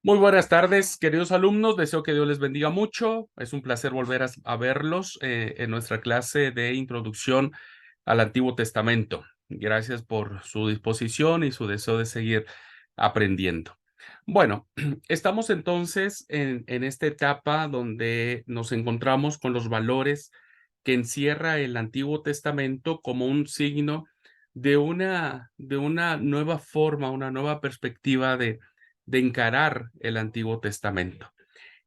Muy buenas tardes, queridos alumnos. Deseo que Dios les bendiga mucho. Es un placer volver a verlos en nuestra clase de introducción al Antiguo Testamento. Gracias por su disposición y su deseo de seguir aprendiendo. Bueno, estamos entonces en esta etapa donde nos encontramos con los valores que encierra el Antiguo Testamento como un signo de una nueva forma, una nueva perspectiva de encarar el Antiguo Testamento.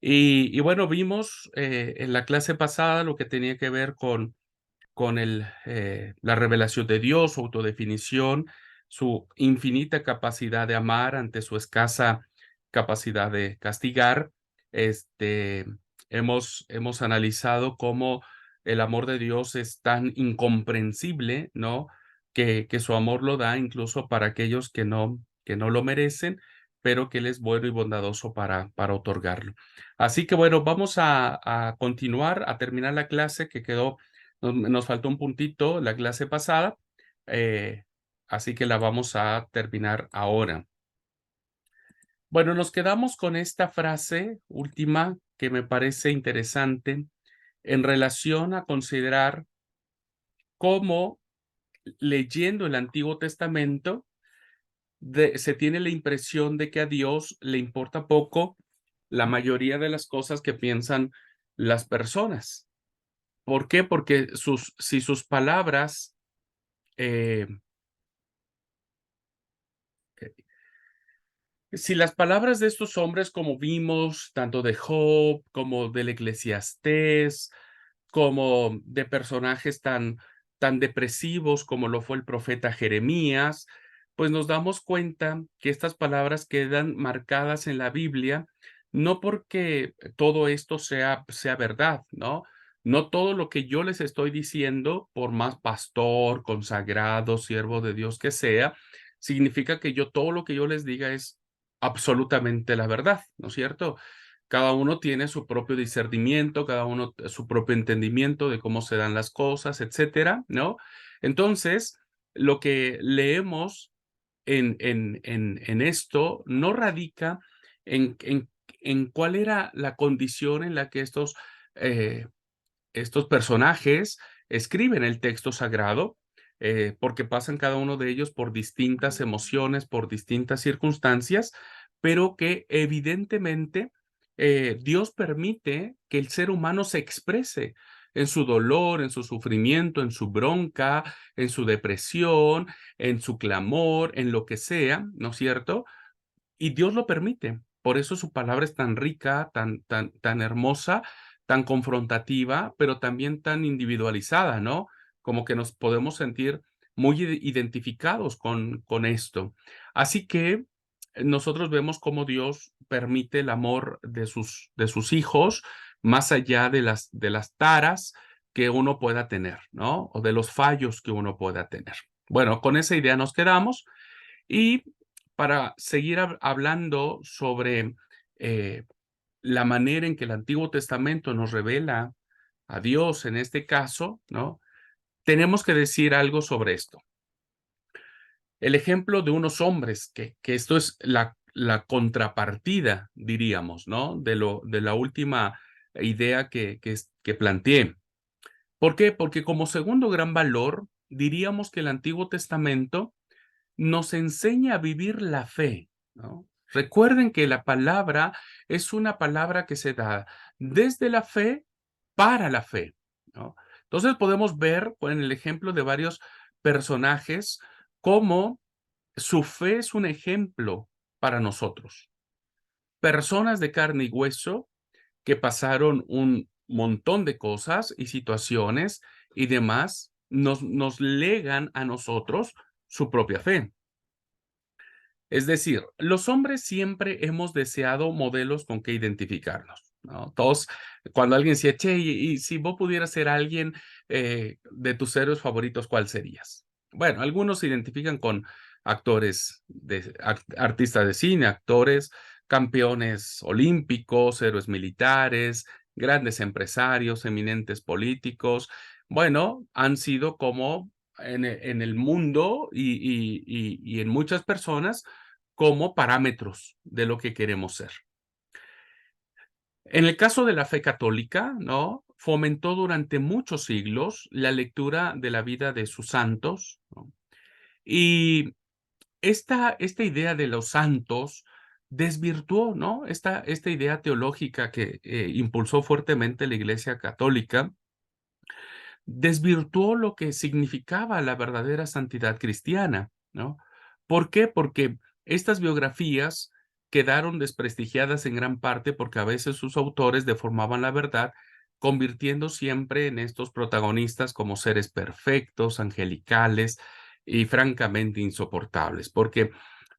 Y bueno, vimos en la clase pasada lo que tenía que ver con la revelación de Dios, su autodefinición, su infinita capacidad de amar ante su escasa capacidad de castigar. Este, hemos analizado cómo el amor de Dios es tan incomprensible, ¿no? Que su amor lo da incluso para aquellos que no lo merecen, pero que Él es bueno y bondadoso para otorgarlo. Así que bueno, vamos a continuar, a terminar la clase que quedó. Nos faltó un puntito la clase pasada, eh, así que la vamos a terminar ahora. Bueno, nos quedamos con esta frase última que me parece interesante en relación a considerar cómo, leyendo el Antiguo Testamento, se tiene la impresión de que a Dios le importa poco la mayoría de las cosas que piensan las personas. ¿Por qué? Porque si sus palabras eh, si las palabras de estos hombres, como vimos, tanto de Job como del Eclesiastés, como de personajes tan depresivos como lo fue el profeta Jeremías, pues nos damos cuenta que estas palabras quedan marcadas en la Biblia, no porque todo esto sea verdad, ¿no? No todo lo que yo les estoy diciendo, por más pastor, consagrado, siervo de Dios que sea, significa que yo todo lo que yo les diga es absolutamente la verdad, ¿no es cierto? Cada uno tiene su propio discernimiento, cada uno su propio entendimiento de cómo se dan las cosas, etcétera, ¿no? Entonces, lo que leemos en esto no radica en cuál era la condición en la que estos personajes escriben el texto sagrado, porque pasan cada uno de ellos por distintas emociones, por distintas circunstancias, pero que evidentemente Dios permite que el ser humano se exprese en su dolor, en su sufrimiento, en su bronca, en su depresión, en su clamor, en lo que sea, ¿no es cierto? Y Dios lo permite. Por eso su palabra es tan rica, tan hermosa, tan confrontativa, pero también tan individualizada, ¿no? Como que nos podemos sentir muy identificados con esto. Así que nosotros vemos cómo Dios permite el amor de sus hijos más allá de las taras que uno pueda tener, ¿no? O de los fallos que uno pueda tener. Bueno, con esa idea nos quedamos. Y para seguir hablando sobre eh, la manera en que el Antiguo Testamento nos revela a Dios en este caso, ¿no? Tenemos que decir algo sobre esto. El ejemplo de unos hombres, que esto es la contrapartida, diríamos, ¿no? De la última idea que planteé. ¿Por qué? Porque como segundo gran valor, diríamos que el Antiguo Testamento nos enseña a vivir la fe, ¿no? Recuerden que la palabra es una palabra que se da desde la fe para la fe, ¿no? Entonces podemos ver en el ejemplo de varios personajes cómo su fe es un ejemplo para nosotros. Personas de carne y hueso que pasaron un montón de cosas y situaciones y demás, nos legan a nosotros su propia fe. Es decir, los hombres siempre hemos deseado modelos con que identificarnos, ¿no? Todos, cuando alguien decía, che, y si vos pudieras ser alguien de tus héroes favoritos, ¿cuál serías? Bueno, algunos se identifican con actores, artistas de cine, actores, campeones olímpicos, héroes militares, grandes empresarios, eminentes políticos. Bueno, han sido como en el mundo y en muchas personas como parámetros de lo que queremos ser. En el caso de la fe católica, ¿no? Fomentó durante muchos siglos la lectura de la vida de sus santos, ¿no? Y esta idea de los santos desvirtuó, ¿no? Esta idea teológica que impulsó fuertemente la Iglesia Católica, desvirtuó lo que significaba la verdadera santidad cristiana, ¿no? ¿Por qué? Porque estas biografías quedaron desprestigiadas en gran parte porque a veces sus autores deformaban la verdad, convirtiendo siempre en estos protagonistas como seres perfectos, angelicales y francamente insoportables, porque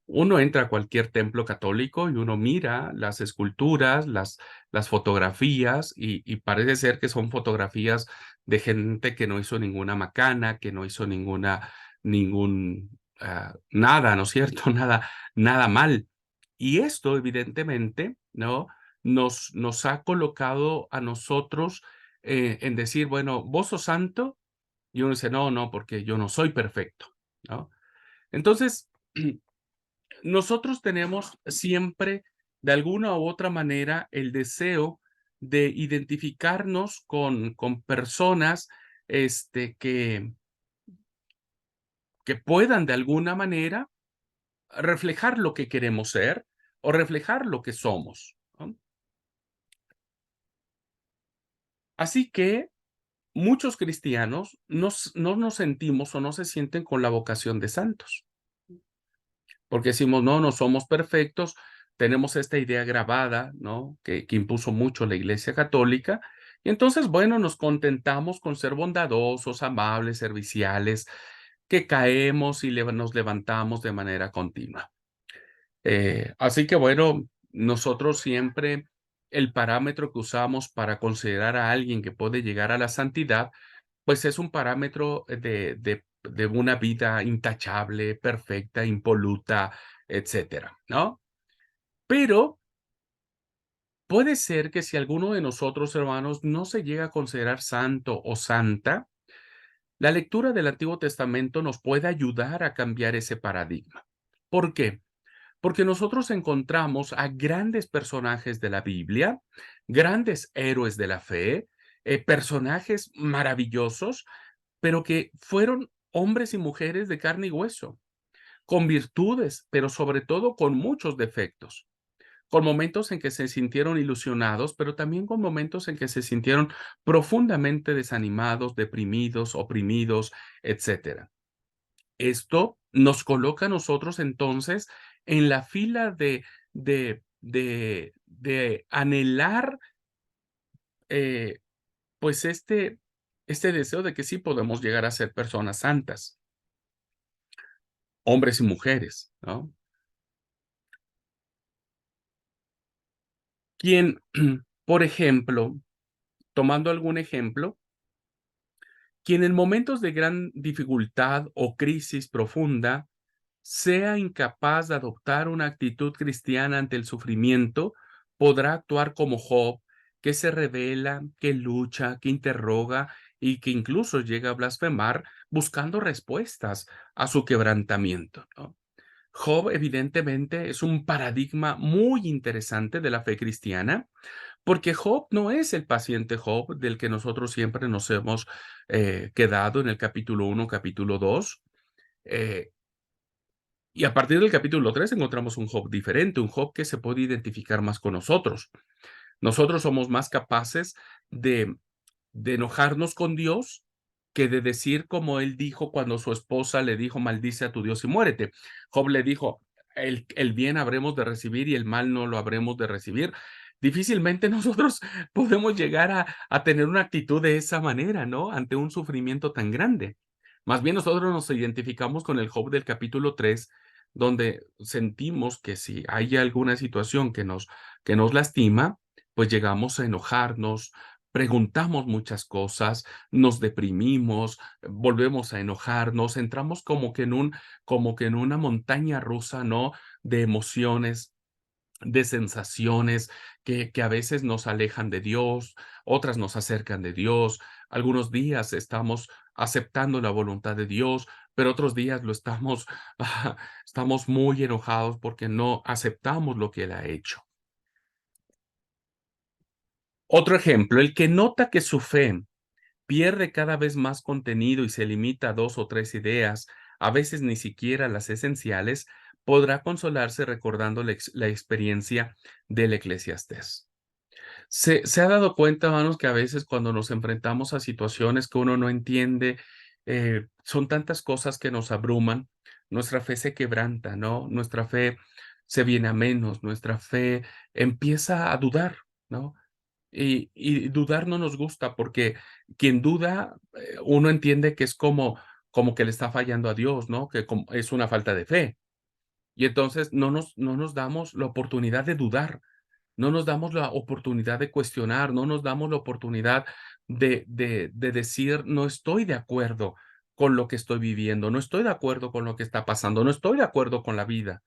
uno entra a cualquier templo católico y uno mira las esculturas, las fotografías, y parece ser que son fotografías de gente que no hizo ninguna macana, que no hizo nada, ¿no es cierto? Nada mal. Y esto, evidentemente, ¿no? Nos ha colocado a nosotros en decir, bueno, ¿vos sos santo? Y uno dice, no, no, porque yo no soy perfecto, ¿no? Entonces, nosotros tenemos siempre, de alguna u otra manera, el deseo de identificarnos con personas, que puedan, de alguna manera, reflejar lo que queremos ser o reflejar lo que somos, ¿no? Así que muchos cristianos no nos sentimos o no se sienten con la vocación de santos. Porque decimos, no, no somos perfectos, tenemos esta idea grabada, ¿no? Que impuso mucho la Iglesia Católica. Y entonces, bueno, nos contentamos con ser bondadosos, amables, serviciales, que caemos y nos levantamos de manera continua. Así que, bueno, nosotros siempre el parámetro que usamos para considerar a alguien que puede llegar a la santidad, pues es un parámetro de una vida intachable, perfecta, impoluta, etcétera, ¿no? Pero puede ser que si alguno de nosotros, hermanos, no se llega a considerar santo o santa, la lectura del Antiguo Testamento nos puede ayudar a cambiar ese paradigma. ¿Por qué? Porque nosotros encontramos a grandes personajes de la Biblia, grandes héroes de la fe, personajes maravillosos, pero que fueron hombres y mujeres de carne y hueso, con virtudes, pero sobre todo con muchos defectos, con momentos en que se sintieron ilusionados, pero también con momentos en que se sintieron profundamente desanimados, deprimidos, oprimidos, etcétera. Esto nos coloca a nosotros entonces en la fila de anhelar, eh, pues este deseo de que sí podemos llegar a ser personas santas, hombres y mujeres, ¿no? Quien, por ejemplo, tomando algún ejemplo, quien en momentos de gran dificultad o crisis profunda sea incapaz de adoptar una actitud cristiana ante el sufrimiento, podrá actuar como Job, que se revela, que lucha, que interroga y que incluso llega a blasfemar buscando respuestas a su quebrantamiento, ¿no? Job, evidentemente, es un paradigma muy interesante de la fe cristiana, porque Job no es el paciente Job del que nosotros siempre nos hemos quedado en el capítulo 1, capítulo 2. eh, y a partir del capítulo 3 encontramos un Job diferente, un Job que se puede identificar más con nosotros. Nosotros somos más capaces de enojarnos con Dios que de decir como él dijo cuando su esposa le dijo, maldice a tu Dios y muérete. Job le dijo, el bien habremos de recibir y el mal no lo habremos de recibir. Difícilmente nosotros podemos llegar a tener una actitud de esa manera, ¿no? Ante un sufrimiento tan grande. Más bien nosotros nos identificamos con el Job del capítulo 3, donde sentimos que si hay alguna situación que nos lastima, pues llegamos a enojarnos, preguntamos muchas cosas, nos deprimimos, volvemos a enojarnos, entramos como que en una montaña rusa, ¿no? De emociones, de sensaciones que a veces nos alejan de Dios, otras nos acercan de Dios. Algunos días estamos aceptando la voluntad de Dios, pero otros días lo estamos, estamos muy enojados porque no aceptamos lo que Él ha hecho. Otro ejemplo, el que nota que su fe pierde cada vez más contenido y se limita a 2 o 3 ideas, a veces ni siquiera las esenciales, podrá consolarse recordando la experiencia del Eclesiastés. Se ha dado cuenta, hermanos, que a veces cuando nos enfrentamos a situaciones que uno no entiende, son tantas cosas que nos abruman, nuestra fe se quebranta, ¿no? Nuestra fe se viene a menos, nuestra fe empieza a dudar, ¿no? Y dudar no nos gusta porque quien duda, uno entiende que es como que le está fallando a Dios, ¿no? Que es una falta de fe. Y entonces no nos damos la oportunidad de dudar, no nos damos la oportunidad de cuestionar, no nos damos la oportunidad de decir: "No estoy de acuerdo con lo que estoy viviendo, no estoy de acuerdo con lo que está pasando, no estoy de acuerdo con la vida".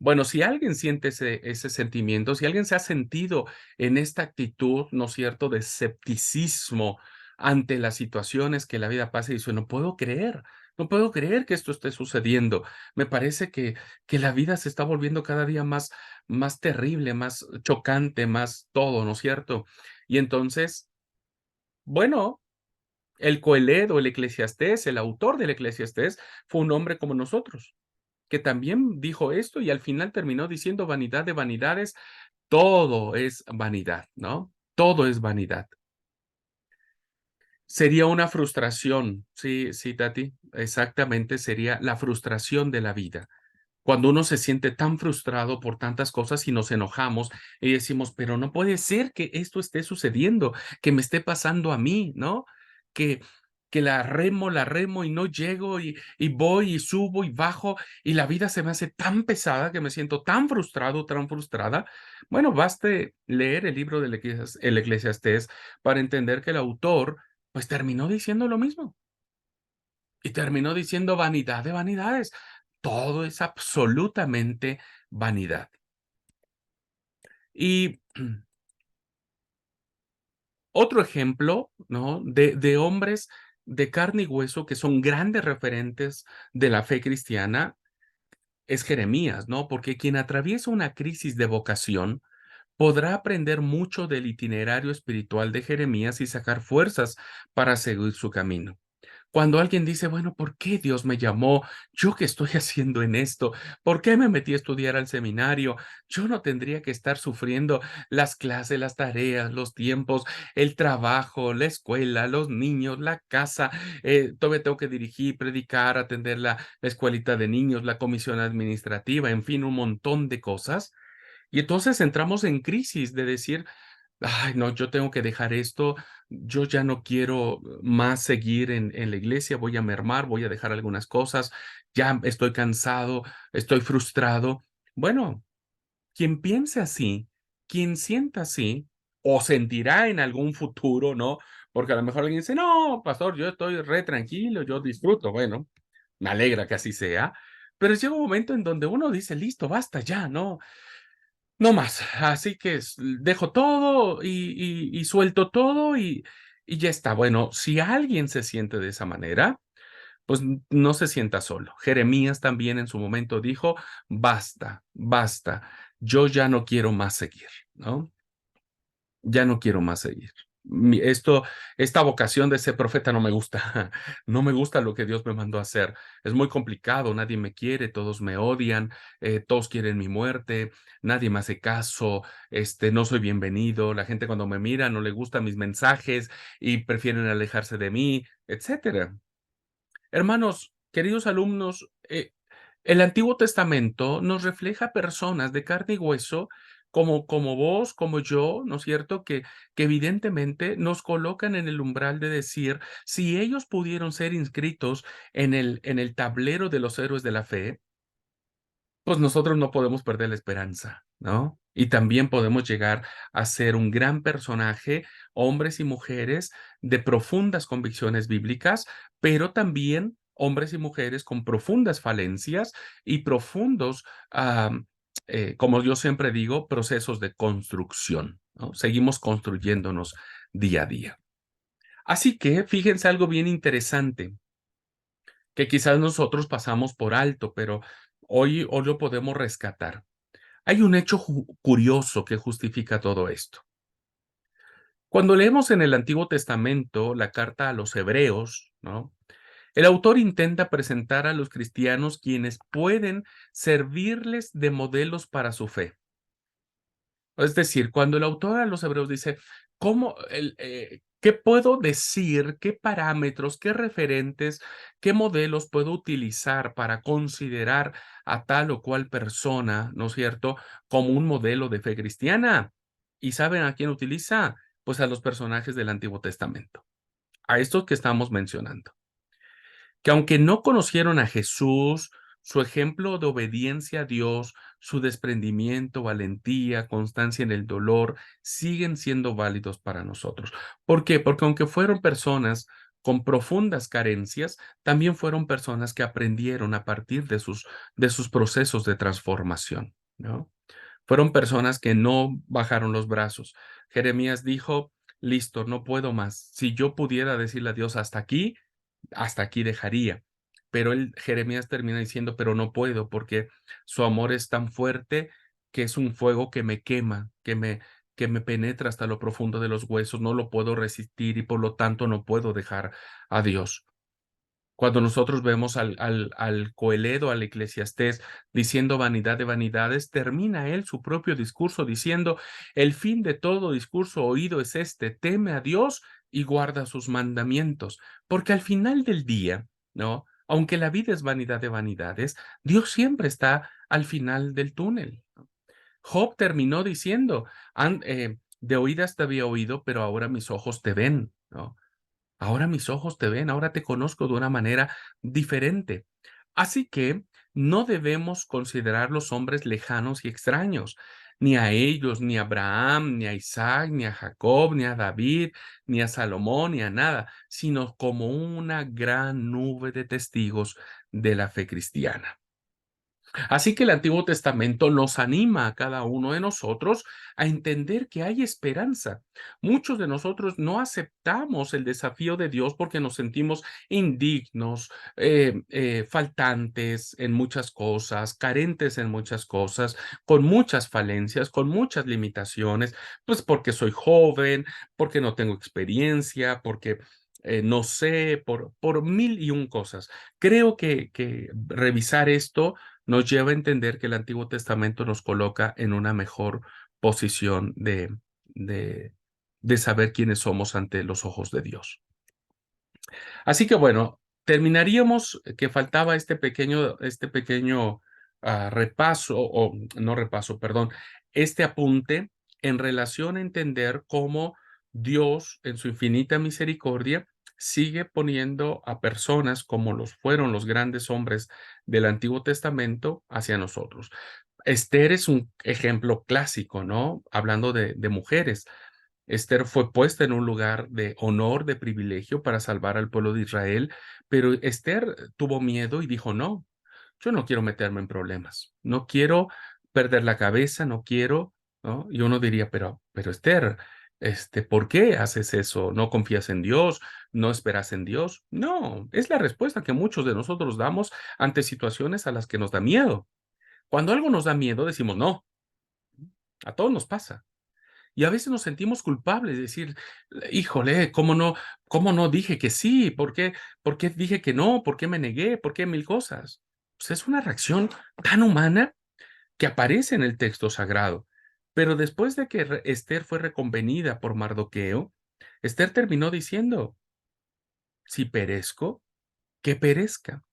Bueno, si alguien siente ese sentimiento, si alguien se ha sentido en esta actitud, ¿no es cierto?, de escepticismo ante las situaciones que la vida pasa y dice: no puedo creer que esto esté sucediendo. Me parece que la vida se está volviendo cada día más terrible, más chocante, más todo, ¿no es cierto? Y entonces, bueno, el Coeled o el Eclesiastés, el autor del Eclesiastés, fue un hombre como nosotros que también dijo esto y al final terminó diciendo: "Vanidad de vanidades, todo es vanidad", ¿no? Todo es vanidad. Sería una frustración, sí, sí, Tati, exactamente, sería la frustración de la vida. Cuando uno se siente tan frustrado por tantas cosas y nos enojamos y decimos: "Pero no puede ser que esto esté sucediendo, que me esté pasando a mí", ¿no? Que que la remo y no llego y voy y subo y bajo y la vida se me hace tan pesada que me siento tan frustrado, tan frustrada. Bueno, baste leer el libro del el Eclesiastés para entender que el autor, pues, terminó diciendo lo mismo. Y terminó diciendo: "Vanidad de vanidades, todo es absolutamente vanidad". Y otro ejemplo, ¿no?, de hombres de carne y hueso que son grandes referentes de la fe cristiana es Jeremías, ¿no? Porque quien atraviesa una crisis de vocación podrá aprender mucho del itinerario espiritual de Jeremías y sacar fuerzas para seguir su camino. Cuando alguien dice: "Bueno, ¿por qué Dios me llamó? ¿Yo qué estoy haciendo en esto? ¿Por qué me metí a estudiar al seminario? Yo no tendría que estar sufriendo las clases, las tareas, los tiempos, el trabajo, la escuela, los niños, la casa, todavía tengo que dirigir, predicar, atender la escuelita de niños, la comisión administrativa, en fin, un montón de cosas". Y entonces entramos en crisis de decir: "Ay, no, yo tengo que dejar esto, yo ya no quiero más seguir en la iglesia, voy a mermar, voy a dejar algunas cosas, ya estoy cansado, estoy frustrado". Bueno, quien piense así, quien sienta así, o sentirá en algún futuro, ¿no? Porque a lo mejor alguien dice: "No, pastor, yo estoy re tranquilo, yo disfruto". Bueno, me alegra que así sea, pero llega un momento en donde uno dice: "Listo, basta ya, ¿no? No más". Así que dejo todo y suelto todo y ya está. Bueno, si alguien se siente de esa manera, pues no se sienta solo. Jeremías también en su momento dijo: "Basta, basta, yo ya no quiero más seguir", ¿no? Ya no quiero más seguir. Esta vocación de ser profeta no me gusta. No me gusta lo que Dios me mandó a hacer. Es muy complicado, nadie me quiere, todos me odian, todos quieren mi muerte, nadie me hace caso, no soy bienvenido, la gente cuando me mira no le gustan mis mensajes y prefieren alejarse de mí, etcétera. Hermanos, queridos alumnos, el Antiguo Testamento nos refleja personas de carne y hueso, como vos, como yo, ¿no es cierto? Que evidentemente nos colocan en el umbral de decir, si ellos pudieron ser inscritos en el tablero de los héroes de la fe, pues nosotros no podemos perder la esperanza, ¿no? Y también podemos llegar a ser un gran personaje, hombres y mujeres de profundas convicciones bíblicas, pero también hombres y mujeres con profundas falencias y profundos, como yo siempre digo, procesos de construcción, ¿no? Seguimos construyéndonos día a día. Así que fíjense algo bien interesante que quizás nosotros pasamos por alto, pero hoy lo podemos rescatar. Hay un hecho curioso que justifica todo esto. Cuando leemos en el Antiguo Testamento la carta a los hebreos, ¿no? El autor intenta presentar a los cristianos quienes pueden servirles de modelos para su fe. Es decir, cuando el autor a los hebreos dice, ¿qué puedo decir? ¿Qué parámetros, qué referentes, qué modelos puedo utilizar para considerar a tal o cual persona, ¿no es cierto?, como un modelo de fe cristiana? ¿Y saben a quién utiliza? Pues a los personajes del Antiguo Testamento, a estos que estamos mencionando, que aunque no conocieron a Jesús, su ejemplo de obediencia a Dios, su desprendimiento, valentía, constancia en el dolor, siguen siendo válidos para nosotros. ¿Por qué? Porque aunque fueron personas con profundas carencias, también fueron personas que aprendieron a partir de sus procesos de transformación, ¿no? Fueron personas que no bajaron los brazos. Jeremías dijo, listo, no puedo más. Si yo pudiera decirle a Dios hasta aquí dejaría. Pero Jeremías termina diciendo, pero no puedo porque su amor es tan fuerte que es un fuego que me quema, que me penetra hasta lo profundo de los huesos, no lo puedo resistir y por lo tanto no puedo dejar a Dios. Cuando nosotros vemos al Coeledo, al Eclesiastés, diciendo vanidad de vanidades, termina él su propio discurso diciendo, el fin de todo discurso oído es este, teme a Dios y guarda sus mandamientos, porque al final del día, ¿no? Aunque la vida es vanidad de vanidades, Dios siempre está al final del túnel. Job terminó diciendo, de oídas te había oído, pero ahora mis ojos te ven, ¿no? Ahora mis ojos te ven, ahora te conozco de una manera diferente. Así que no debemos considerar los hombres lejanos y extraños, ni a ellos, ni a Abraham, ni a Isaac, ni a Jacob, ni a David, ni a Salomón, ni a nada, sino como una gran nube de testigos de la fe cristiana. Así que el Antiguo Testamento nos anima a cada uno de nosotros a entender que hay esperanza. Muchos de nosotros no aceptamos el desafío de Dios porque nos sentimos indignos, faltantes en muchas cosas, carentes en muchas cosas, con muchas falencias, con muchas limitaciones, pues porque soy joven, porque no tengo experiencia, porque no sé, por mil y un cosas. Creo que revisar esto nos lleva a entender que el Antiguo Testamento nos coloca en una mejor posición de, de saber quiénes somos ante los ojos de Dios. Así que bueno, terminaríamos que faltaba este pequeño repaso, o no repaso, perdón, este apunte en relación a entender cómo Dios, en su infinita misericordia, sigue poniendo a personas como los fueron los grandes hombres del Antiguo Testamento hacia nosotros. Esther es un ejemplo clásico, ¿no? Hablando de mujeres. Esther fue puesta en un lugar de honor, de privilegio para salvar al pueblo de Israel, pero Esther tuvo miedo y dijo, no, yo no quiero meterme en problemas, no quiero perder la cabeza, no quiero, ¿no? Y uno diría, pero Esther, ¿por qué haces eso? ¿No confías en Dios? ¿No esperas en Dios? No, es la respuesta que muchos de nosotros damos ante situaciones a las que nos da miedo. Cuando algo nos da miedo, decimos, no, a todos nos pasa. Y a veces nos sentimos culpables, de decir, híjole, cómo no dije que sí? ¿Por qué dije que no? ¿Por qué me negué? ¿Por qué mil cosas? Pues es una reacción tan humana que aparece en el texto sagrado. Pero después de que Esther fue reconvenida por Mardoqueo, Esther terminó diciendo, si perezco, que perezca.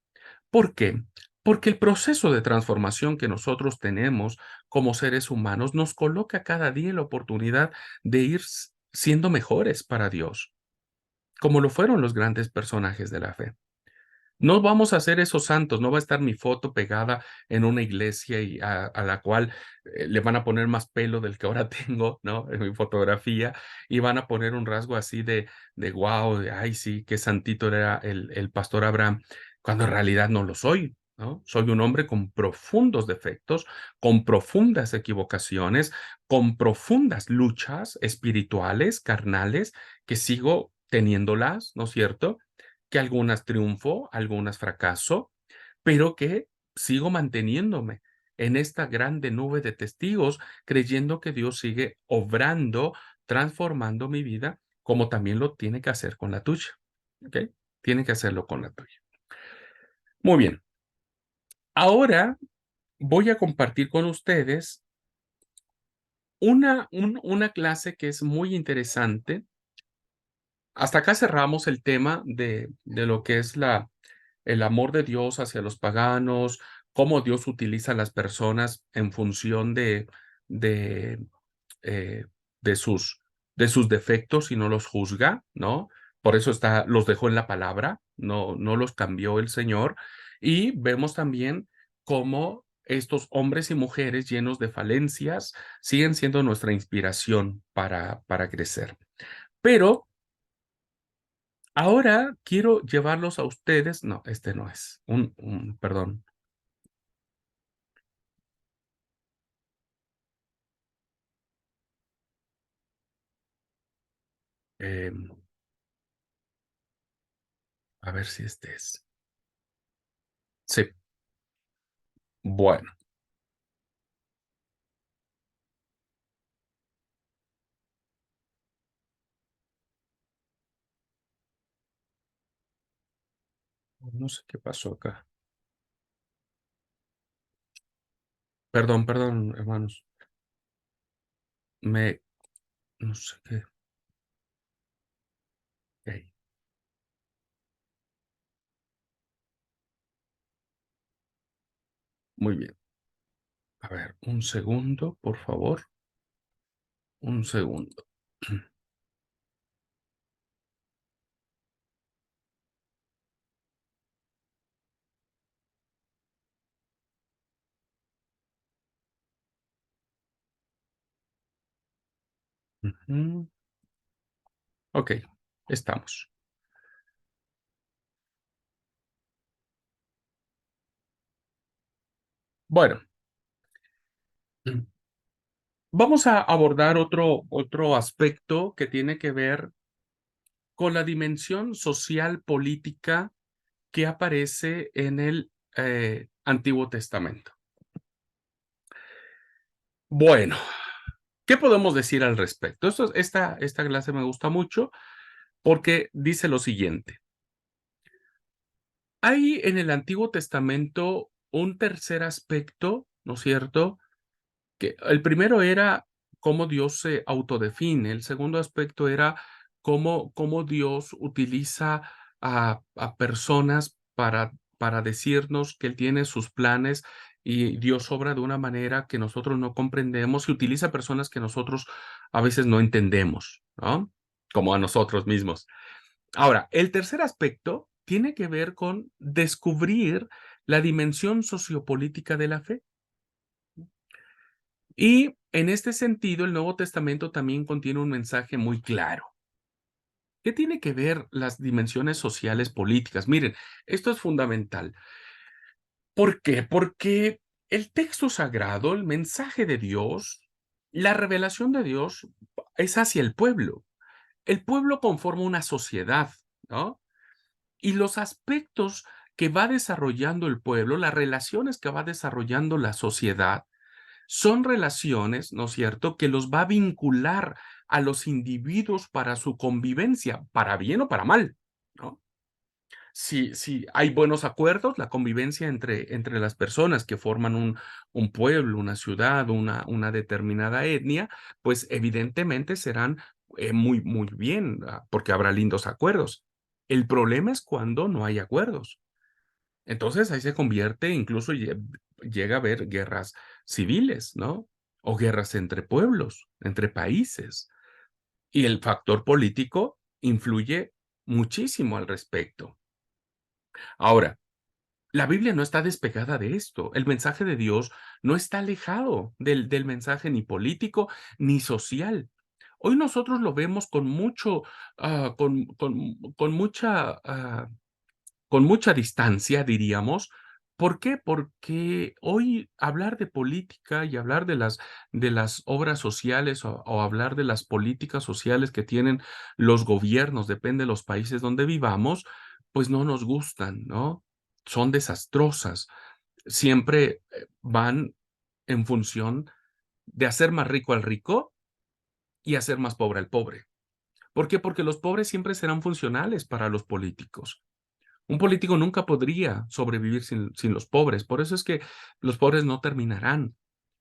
¿Por qué? Porque el proceso de transformación que nosotros tenemos como seres humanos nos coloca cada día en la oportunidad de ir siendo mejores para Dios, como lo fueron los grandes personajes de la fe. No vamos a ser esos santos, no va a estar mi foto pegada en una iglesia y a la cual le van a poner más pelo del que ahora tengo, ¿no? En mi fotografía, y van a poner un rasgo así de wow, ay sí, qué santito era el pastor Abraham, cuando en realidad no lo soy, ¿no? Soy un hombre con profundos defectos, con profundas equivocaciones, con profundas luchas espirituales, carnales, que sigo teniéndolas, ¿no es cierto? Que algunas triunfo, algunas fracaso, pero que sigo manteniéndome en esta grande nube de testigos, creyendo que Dios sigue obrando, transformando mi vida, como también lo tiene que hacer con la tuya, ¿ok? Tiene que hacerlo con la tuya. Muy bien. Ahora voy a compartir con ustedes una clase que es muy interesante. Hasta acá cerramos el tema de lo que es el amor de Dios hacia los paganos, cómo Dios utiliza a las personas en función de, eh, de sus, de sus defectos y no los juzga, ¿no? Por eso los dejó en la palabra, no los cambió el Señor. Y vemos también cómo estos hombres y mujeres llenos de falencias siguen siendo nuestra inspiración para crecer. Pero ahora quiero llevarlos a ustedes. No, este no es. Perdón. em, a ver si este es. Sí, bueno, no sé qué pasó acá. Perdón, perdón, hermanos. Me, no sé qué. Ok, muy bien. A ver, un segundo, por favor. Un segundo. Ujú. Ok, estamos. Bueno, vamos a abordar otro aspecto que tiene que ver con la dimensión social política que aparece en el Antiguo Testamento. Bueno, ¿qué podemos decir al respecto? Esta clase me gusta mucho porque dice lo siguiente. Hay en el Antiguo Testamento un tercer aspecto, ¿no es cierto? Que el primero era cómo Dios se autodefine, el segundo aspecto era cómo Dios utiliza a personas para decirnos que Él tiene sus planes y Dios obra de una manera que nosotros no comprendemos y utiliza personas que nosotros a veces no entendemos, ¿no? Como a nosotros mismos. Ahora, el tercer aspecto tiene que ver con descubrir la dimensión sociopolítica de la fe. Y en este sentido, el Nuevo Testamento también contiene un mensaje muy claro. ¿Qué tiene que ver las dimensiones sociales políticas? Miren, esto es fundamental. ¿Por qué? Porque el texto sagrado, el mensaje de Dios, la revelación de Dios es hacia el pueblo. El pueblo conforma una sociedad, ¿no? Y los aspectos que va desarrollando el pueblo, las relaciones que va desarrollando la sociedad, son relaciones, ¿no es cierto?, que los va a vincular a los individuos para su convivencia, para bien o para mal, ¿no? Si hay buenos acuerdos, la convivencia entre las personas que forman un pueblo, una ciudad, una determinada etnia, pues evidentemente serán muy, muy bien, porque habrá lindos acuerdos. El problema es cuando no hay acuerdos. Entonces ahí se convierte, incluso llega a haber guerras civiles, ¿no? O guerras entre pueblos, entre países. Y el factor político influye muchísimo al respecto. Ahora, la Biblia no está despegada de esto. El mensaje de Dios no está alejado del mensaje ni político ni social. Hoy nosotros lo vemos con mucho, con mucha con mucha distancia, diríamos. ¿Por qué? Porque hoy hablar de política y hablar de las obras sociales o hablar de las políticas sociales que tienen los gobiernos, depende de los países donde vivamos, pues no nos gustan, ¿no? Son desastrosas. Siempre van en función de hacer más rico al rico y hacer más pobre al pobre. ¿Por qué? Porque los pobres siempre serán funcionales para los políticos. Un político nunca podría sobrevivir sin los pobres. Por eso es que los pobres no terminarán.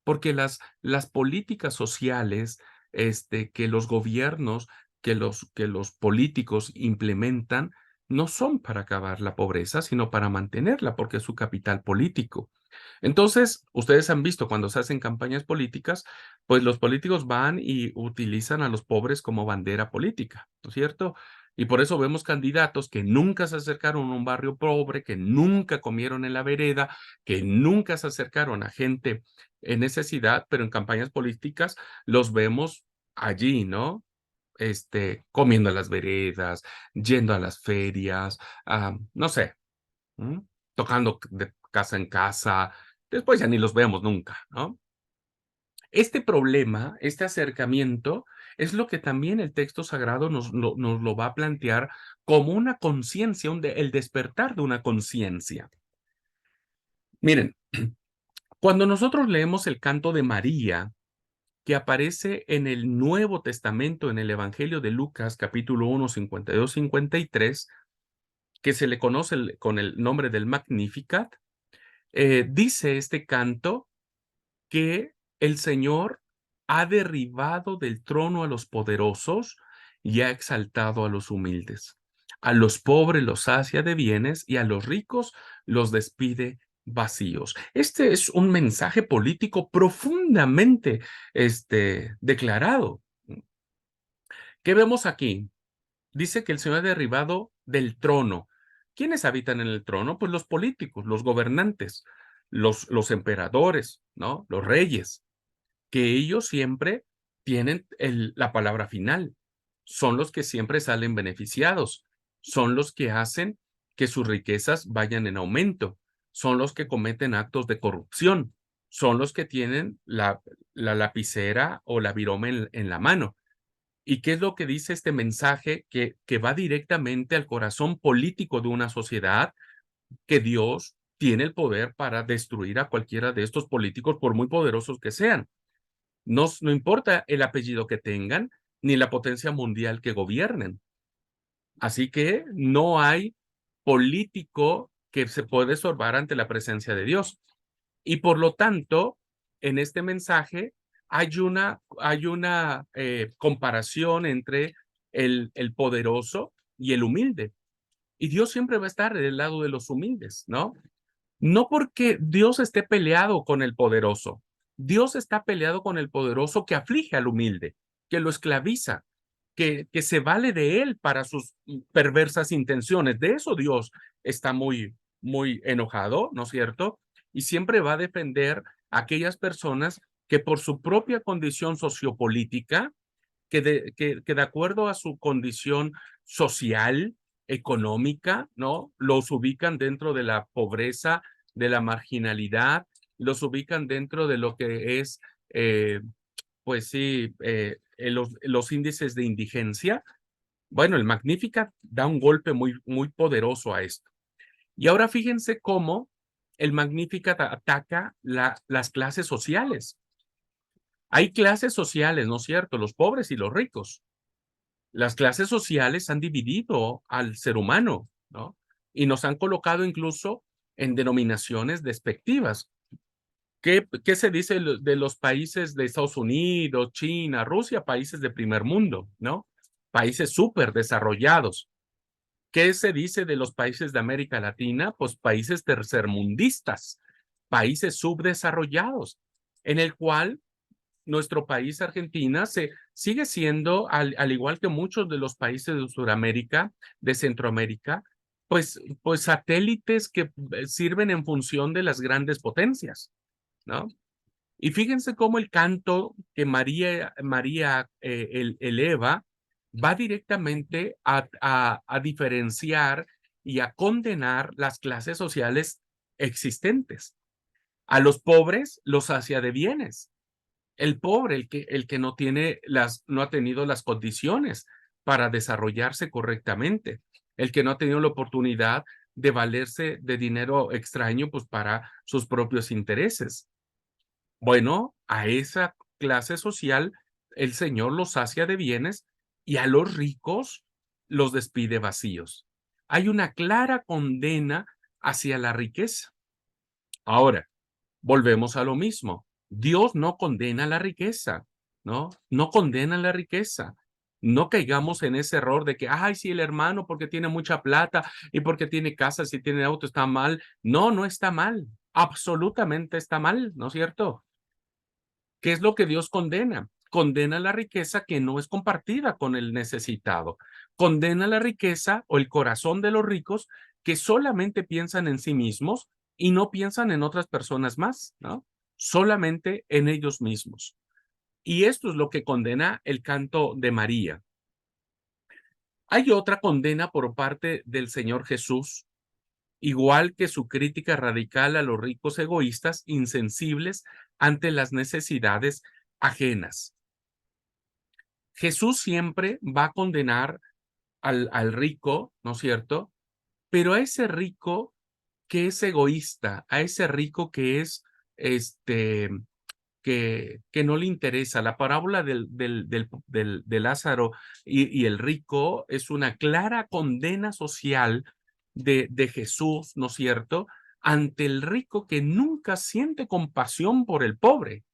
Porque las políticas sociales que los gobiernos, que los políticos implementan, no son para acabar la pobreza, sino para mantenerla, porque es su capital político. Entonces, ustedes han visto cuando se hacen campañas políticas, pues los políticos van y utilizan a los pobres como bandera política, ¿no es cierto? Y por eso vemos candidatos que nunca se acercaron a un barrio pobre, que nunca comieron en la vereda, que nunca se acercaron a gente en necesidad, pero en campañas políticas los vemos allí, ¿no? Comiendo en las veredas, yendo a las ferias, no sé, ¿m? Tocando de casa en casa, después ya ni los vemos nunca, ¿no? Este problema, este acercamiento, es lo que también el texto sagrado nos lo va a plantear como una conciencia, el despertar de una conciencia. Miren, cuando nosotros leemos el canto de María, que aparece en el Nuevo Testamento, en el Evangelio de Lucas, capítulo 1, 52, 53, que se le conoce con el nombre del Magnificat, dice este canto que el Señor ha derribado del trono a los poderosos y ha exaltado a los humildes. A los pobres los sacia de bienes y a los ricos los despide vacíos. Este es un mensaje político profundamente declarado. ¿Qué vemos aquí? Dice que el Señor ha derribado del trono. ¿Quiénes habitan en el trono? Pues los políticos, los gobernantes, los emperadores, ¿no? Los reyes, que ellos siempre tienen la palabra final. Son los que siempre salen beneficiados. Son los que hacen que sus riquezas vayan en aumento. Son los que cometen actos de corrupción. Son los que tienen la lapicera o la virome en la mano. ¿Y qué es lo que dice este mensaje que va directamente al corazón político de una sociedad? Que Dios tiene el poder para destruir a cualquiera de estos políticos, por muy poderosos que sean. No importa el apellido que tengan, ni la potencia mundial que gobiernen. Así que no hay político que se puede sorbar ante la presencia de Dios. Y por lo tanto, en este mensaje hay una comparación entre el poderoso y el humilde. Y Dios siempre va a estar del lado de los humildes, ¿no? No porque Dios esté peleado con el poderoso. Dios está peleado con el poderoso que aflige al humilde, que lo esclaviza, que se vale de él para sus perversas intenciones. De eso Dios está muy, muy enojado, ¿no es cierto? Y siempre va a defender a aquellas personas que por su propia condición sociopolítica, que de acuerdo a su condición social, económica, ¿no? Los ubican dentro de la pobreza, de la marginalidad, los ubican dentro de lo que es, pues sí, los índices de indigencia. Bueno, el Magnificat da un golpe muy, muy poderoso a esto. Y ahora fíjense cómo el Magnificat ataca las clases sociales. Hay clases sociales, ¿no es cierto? Los pobres y los ricos. Las clases sociales han dividido al ser humano, ¿no? Y nos han colocado incluso en denominaciones despectivas. ¿Qué se dice de los países de Estados Unidos, China, Rusia? Países de primer mundo, ¿no? Países súper desarrollados. ¿Qué se dice de los países de América Latina? Pues países tercermundistas, países subdesarrollados, en el cual nuestro país, Argentina, sigue siendo, al igual que muchos de los países de Sudamérica, de Centroamérica, pues satélites que sirven en función de las grandes potencias, ¿no? Y fíjense cómo el canto que María eleva va directamente a diferenciar y a condenar las clases sociales existentes. A los pobres los sacia de bienes. El pobre, el que no ha tenido las condiciones para desarrollarse correctamente, el que no ha tenido la oportunidad de valerse de dinero extraño, pues para sus propios intereses. Bueno, a esa clase social el Señor los sacia de bienes y a los ricos los despide vacíos. Hay una clara condena hacia la riqueza. Ahora, volvemos a lo mismo. Dios no condena la riqueza, ¿no? No condena la riqueza. No caigamos en ese error de que, ay, sí, el hermano porque tiene mucha plata y porque tiene casas y tiene auto está mal. No, no está mal. Absolutamente está mal, ¿no es cierto? ¿Qué es lo que Dios condena? Condena la riqueza que no es compartida con el necesitado. Condena la riqueza o el corazón de los ricos que solamente piensan en sí mismos y no piensan en otras personas más, ¿no? Solamente en ellos mismos. Y esto es lo que condena el canto de María. Hay otra condena por parte del Señor Jesús, igual que su crítica radical a los ricos egoístas, insensibles ante las necesidades ajenas. Jesús siempre va a condenar al rico, ¿no es cierto? Pero a ese rico que es egoísta, a ese rico que es, este, que no le interesa. La parábola de Lázaro y el rico es una clara condena social de Jesús, ¿no es cierto? Ante el rico que nunca siente compasión por el pobre.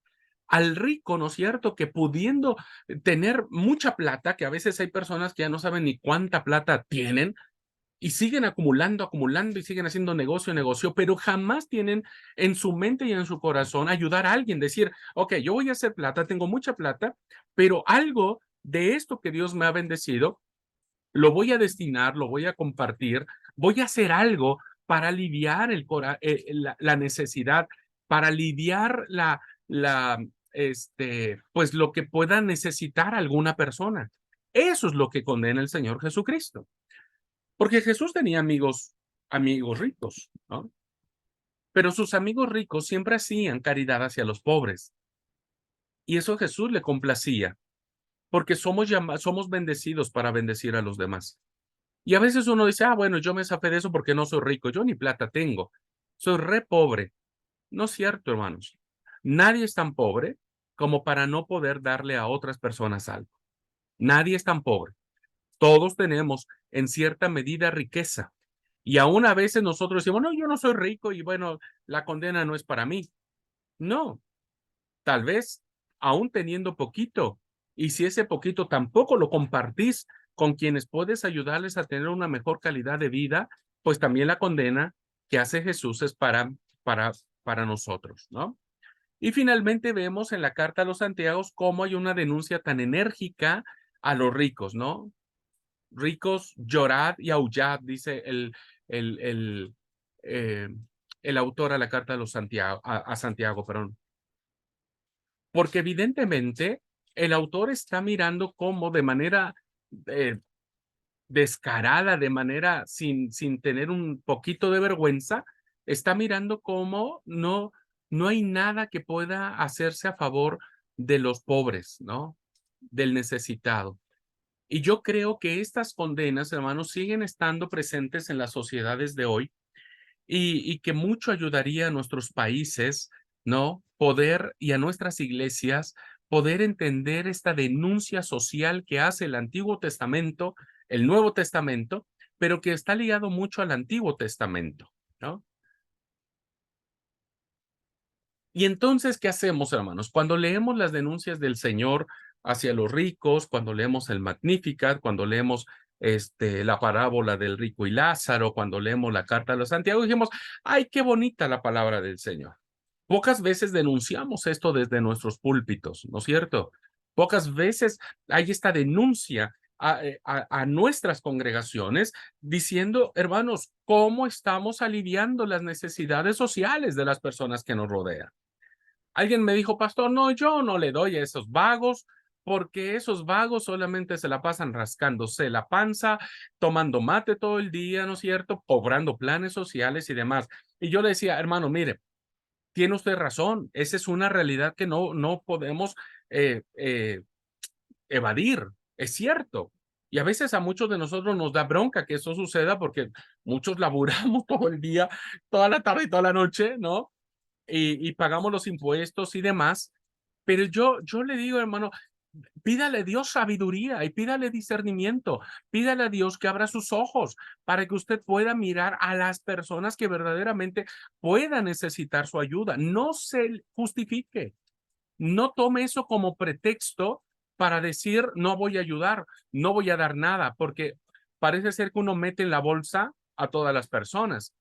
Al rico, ¿no es cierto? Que pudiendo tener mucha plata, que a veces hay personas que ya no saben ni cuánta plata tienen, y siguen acumulando, acumulando y siguen haciendo negocio, negocio, pero jamás tienen en su mente y en su corazón ayudar a alguien, decir, ok, yo voy a hacer plata, tengo mucha plata, pero algo de esto que Dios me ha bendecido, lo voy a destinar, lo voy a compartir, voy a hacer algo para aliviar la necesidad, para aliviar pues lo que pueda necesitar alguna persona. Eso es lo que condena el Señor Jesucristo. Porque Jesús tenía amigos ricos, ¿no? Pero sus amigos ricos siempre hacían caridad hacia los pobres. Y eso a Jesús le complacía, porque somos bendecidos para bendecir a los demás. Y a veces uno dice, ah, bueno, yo me zafé de eso porque no soy rico, yo ni plata tengo, soy re pobre. No es cierto, hermanos. Nadie es tan pobre como para no poder darle a otras personas algo. Nadie es tan pobre. Todos tenemos en cierta medida riqueza. Y aún a veces nosotros decimos, no, yo no soy rico y bueno, la condena no es para mí. No, tal vez aún teniendo poquito, y si ese poquito tampoco lo compartís con quienes puedes ayudarles a tener una mejor calidad de vida, pues también la condena que hace Jesús es para, para nosotros, ¿no? Y finalmente vemos en la carta a los Santiagos cómo hay una denuncia tan enérgica a los ricos, ¿no? Ricos, llorad y aullad, dice el, el, eh, el autor a la carta de los Santiago, a Santiago, perdón. Porque evidentemente el autor está mirando cómo de manera eh, descarada, de manera sin tener un poquito de vergüenza, está mirando cómo no hay nada que pueda hacerse a favor de los pobres, ¿no? Del necesitado. Y yo creo que estas condenas, hermanos, siguen estando presentes en las sociedades de hoy y que mucho ayudaría a nuestros países, ¿no? Poder y a nuestras iglesias poder entender esta denuncia social que hace el Antiguo Testamento, el Nuevo Testamento, pero que está ligado mucho al Antiguo Testamento, ¿no? Y entonces, ¿qué hacemos, hermanos? Cuando leemos las denuncias del Señor hacia los ricos, cuando leemos el Magnificat, cuando leemos la parábola del rico y Lázaro, cuando leemos la carta de los Santiago, dijimos, ay, qué bonita la palabra del Señor. Pocas veces denunciamos esto desde nuestros púlpitos, ¿no es cierto? Pocas veces hay esta denuncia a nuestras congregaciones diciendo, hermanos, ¿cómo estamos aliviando las necesidades sociales de las personas que nos rodean? Alguien me dijo, pastor, no, yo no le doy a esos vagos porque esos vagos solamente se la pasan rascándose la panza, tomando mate todo el día, ¿no es cierto? Cobrando planes sociales y demás. Y yo le decía, hermano, mire, tiene usted razón, esa es una realidad que no podemos eh, eh, evadir, es cierto. Y a veces a muchos de nosotros nos da bronca que eso suceda porque muchos laburamos todo el día, toda la tarde y toda la noche, ¿no? Y pagamos los impuestos y demás. Pero yo le digo, hermano, Pídale a Dios sabiduría y pídale discernimiento. Pídale a Dios que abra sus ojos para que usted pueda mirar a las personas que verdaderamente puedan necesitar su ayuda. No se justifique. No tome eso como pretexto para decir no voy a ayudar, no voy a dar nada, porque parece ser que uno mete en la bolsa a todas las personas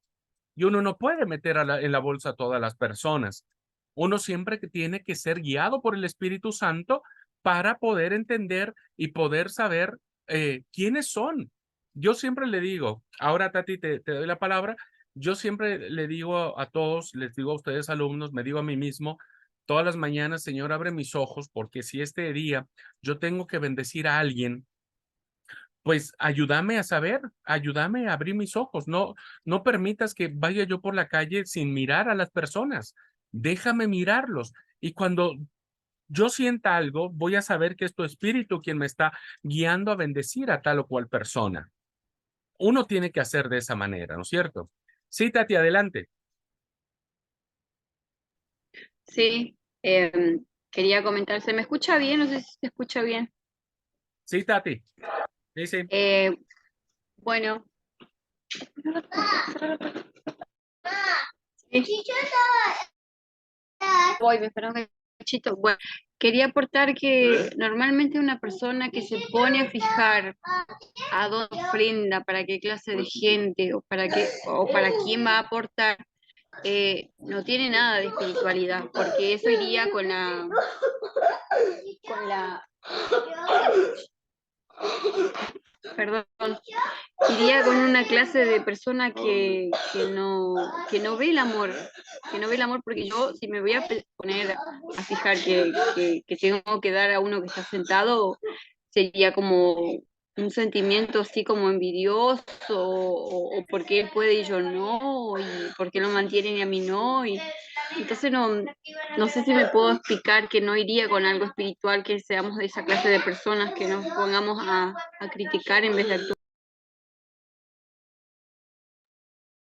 y uno no puede meter en la bolsa a todas las personas. Uno siempre que tiene que ser guiado por el Espíritu Santo para poder entender y poder saber quiénes son. Yo siempre le digo, ahora Tati, te doy la palabra, yo siempre le digo a todos, les digo a ustedes alumnos, me digo a mí mismo, todas las mañanas, Señor, abre mis ojos, porque si este día yo tengo que bendecir a alguien, pues ayúdame a saber, ayúdame a abrir mis ojos. No, no permitas que vaya yo por la calle sin mirar a las personas. Déjame mirarlos. Y cuando yo sienta algo, voy a saber que es tu espíritu quien me está guiando a bendecir a tal o cual persona. Uno tiene que hacer de esa manera, ¿no es cierto? Sí, Tati, adelante. Sí, quería comentar, ¿se me escucha bien? No sé si se escucha bien. Sí, Tati. Sí, sí. Eh, bueno, sí, voy, me espera un cachito. Bueno, quería aportar que normalmente una persona que se pone a fijar a dónde ofrenda, para qué clase de gente o para quién va a aportar, no tiene nada de espiritualidad, porque eso iría con la, perdón, iría con una clase de persona que no ve el amor, que no ve el amor, porque yo si me voy a poner a fijar que tengo que dar a uno que está sentado, sería como un sentimiento así como envidioso, o porque él puede y yo no, y por qué lo mantienen y a mí no, y entonces no sé si me puedo explicar que no iría con algo espiritual, que seamos de esa clase de personas que nos pongamos a criticar en vez de actuar.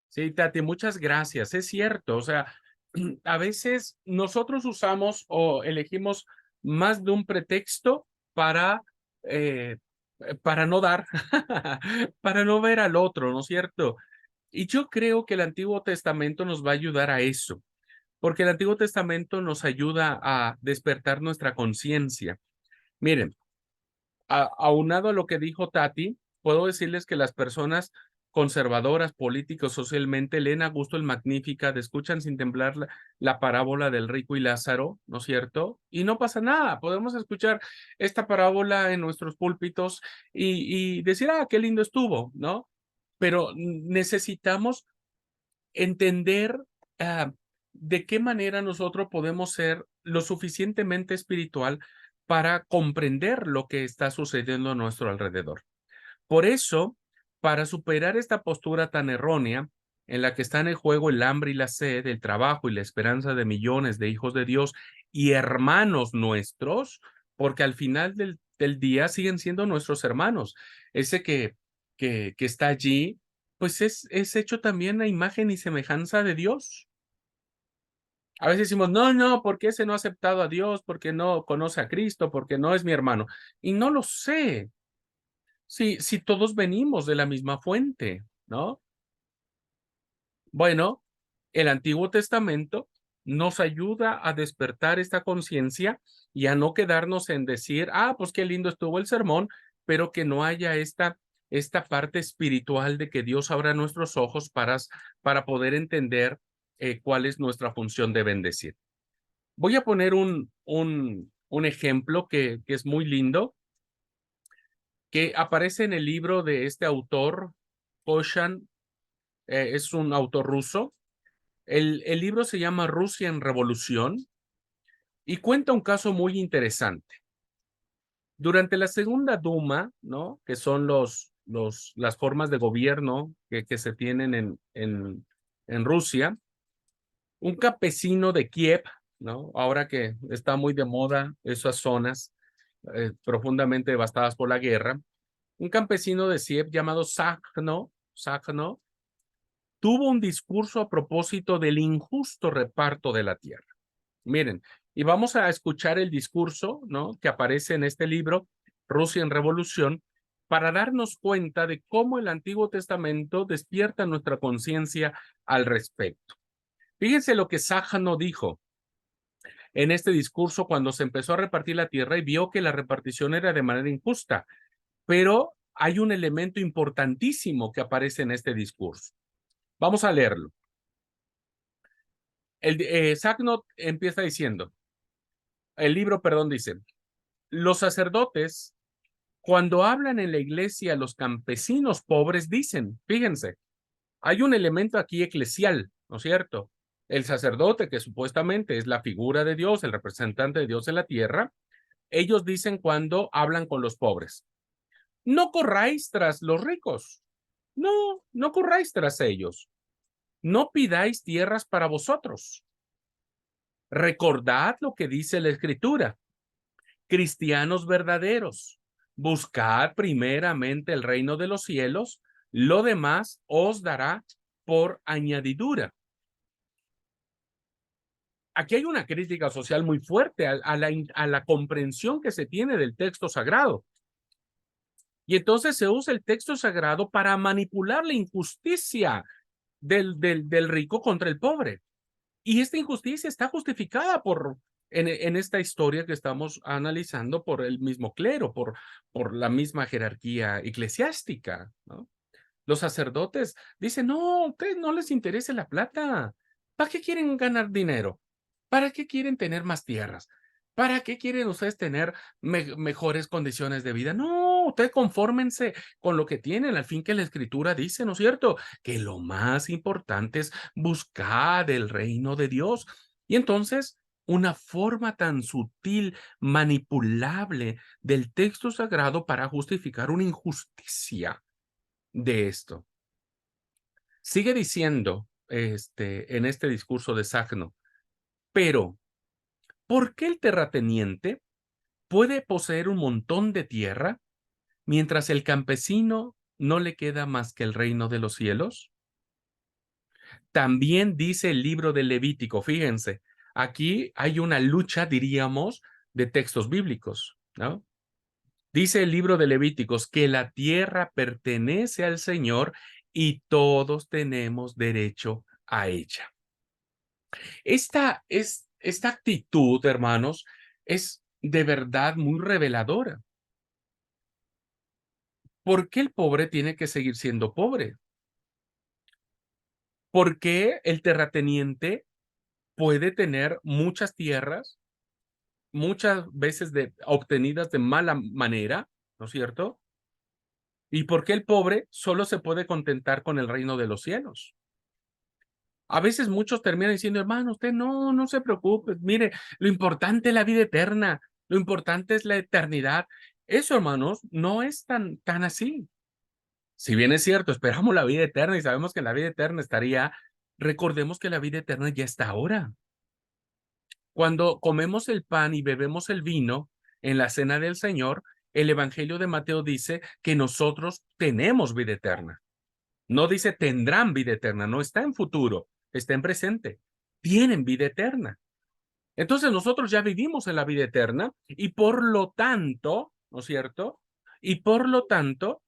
Sí, Tati, muchas gracias. Es cierto, o sea, a veces nosotros usamos o elegimos más de un pretexto eh, para no dar, para no ver al otro, ¿no es cierto? Y yo creo que el Antiguo Testamento nos va a ayudar a eso, porque el Antiguo Testamento nos ayuda a despertar nuestra conciencia. Miren, aunado a lo que dijo Tati, puedo decirles que las personas conservadoras, políticos, socialmente, leen a gusto el Magníficat, escuchan sin temblar la parábola del rico y Lázaro, ¿no es cierto? Y no pasa nada, podemos escuchar esta parábola en nuestros púlpitos y decir, ah, qué lindo estuvo, ¿no? Pero necesitamos entender de qué manera nosotros podemos ser lo suficientemente espiritual para comprender lo que está sucediendo a nuestro alrededor. Por eso, para superar esta postura tan errónea en la que están en juego el hambre y la sed, el trabajo y la esperanza de millones de hijos de Dios y hermanos nuestros, porque al final del día siguen siendo nuestros hermanos. Ese que está allí, pues es hecho también a imagen y semejanza de Dios. A veces decimos, no, no, ¿por qué ese no ha aceptado a Dios? ¿Por qué no conoce a Cristo? ¿Por qué no es mi hermano? Y no lo sé. Si todos venimos de la misma fuente, ¿no? Bueno, el Antiguo Testamento nos ayuda a despertar esta conciencia y a no quedarnos en decir, ah, pues qué lindo estuvo el sermón, pero que no haya esta parte espiritual de que Dios abra nuestros ojos para poder entender cuál es nuestra función de bendecir. Voy a poner un ejemplo que es muy lindo, que aparece en el libro de este autor, Koshan, es un autor ruso. El libro se llama Rusia en Revolución y cuenta un caso muy interesante. Durante la Segunda Duma, ¿no? Que son las formas de gobierno que se tienen en Rusia, un campesino de Kiev, ¿no? Ahora que está muy de moda esas zonas profundamente devastadas por la guerra, un campesino de Kiev llamado Sakhno, tuvo un discurso a propósito del injusto reparto de la tierra. Miren, Y vamos a escuchar el discurso, ¿no?, que aparece en este libro, Rusia en Revolución, para darnos cuenta de cómo el Antiguo Testamento despierta nuestra conciencia al respecto. Fíjense lo que Sájano dijo en este discurso cuando se empezó a repartir la tierra y vio que la repartición era de manera injusta. Pero hay un elemento importantísimo que aparece en este discurso. Vamos a leerlo. Sájano empieza diciendo, el libro, perdón, dice, los sacerdotes, cuando hablan en la iglesia a los campesinos pobres, dicen, fíjense, hay un elemento aquí eclesial, ¿no es cierto? El sacerdote, que supuestamente es la figura de Dios, el representante de Dios en la tierra, ellos dicen cuando hablan con los pobres, no corráis tras los ricos, no, no corráis tras ellos, no pidáis tierras para vosotros. Recordad lo que dice la Escritura, cristianos verdaderos, buscad primeramente el reino de los cielos, lo demás os dará por añadidura. Aquí hay una crítica social muy fuerte a la comprensión que se tiene del texto sagrado. Y entonces se usa el texto sagrado para manipular la injusticia del rico contra el pobre. Y esta injusticia está justificada en esta historia que estamos analizando por el mismo clero, por la misma jerarquía eclesiástica, ¿no? Los sacerdotes dicen, no, a ustedes no les interesa la plata. ¿Para qué quieren ganar dinero? ¿Para qué quieren tener más tierras? ¿Para qué quieren ustedes tener mejores condiciones de vida? No, ustedes confórmense con lo que tienen, al fin que la Escritura dice, ¿no es cierto? Que lo más importante es buscar el reino de Dios. Y entonces, una forma tan sutil, manipulable del texto sagrado para justificar una injusticia de esto. Sigue diciendo en este discurso de Sagno, pero ¿por qué el terrateniente puede poseer un montón de tierra mientras el campesino no le queda más que el reino de los cielos? También dice el libro de Levítico, fíjense, aquí hay una lucha, diríamos, de textos bíblicos, ¿no? Dice el libro de Levíticos que la tierra pertenece al Señor y todos tenemos derecho a ella. Esta actitud, hermanos, es de verdad muy reveladora. ¿Por qué el pobre tiene que seguir siendo pobre? ¿Por qué el terrateniente puede tener muchas tierras, muchas veces obtenidas de mala manera, ¿no es cierto? ¿Y por qué el pobre solo se puede contentar con el reino de los cielos? A veces muchos terminan diciendo, hermano, usted no se preocupe, mire, lo importante es la vida eterna, lo importante es la eternidad. Eso, hermanos, no es tan así. Si bien es cierto, esperamos la vida eterna y sabemos que la vida eterna estaría, recordemos que la vida eterna ya está ahora. Cuando comemos el pan y bebemos el vino en la cena del Señor, el Evangelio de Mateo dice que nosotros tenemos vida eterna. No dice tendrán vida eterna, no está en futuro, está en presente. Tienen vida eterna. Entonces nosotros ya vivimos en la vida eterna y por lo tanto, ¿no es cierto? Y por lo tanto,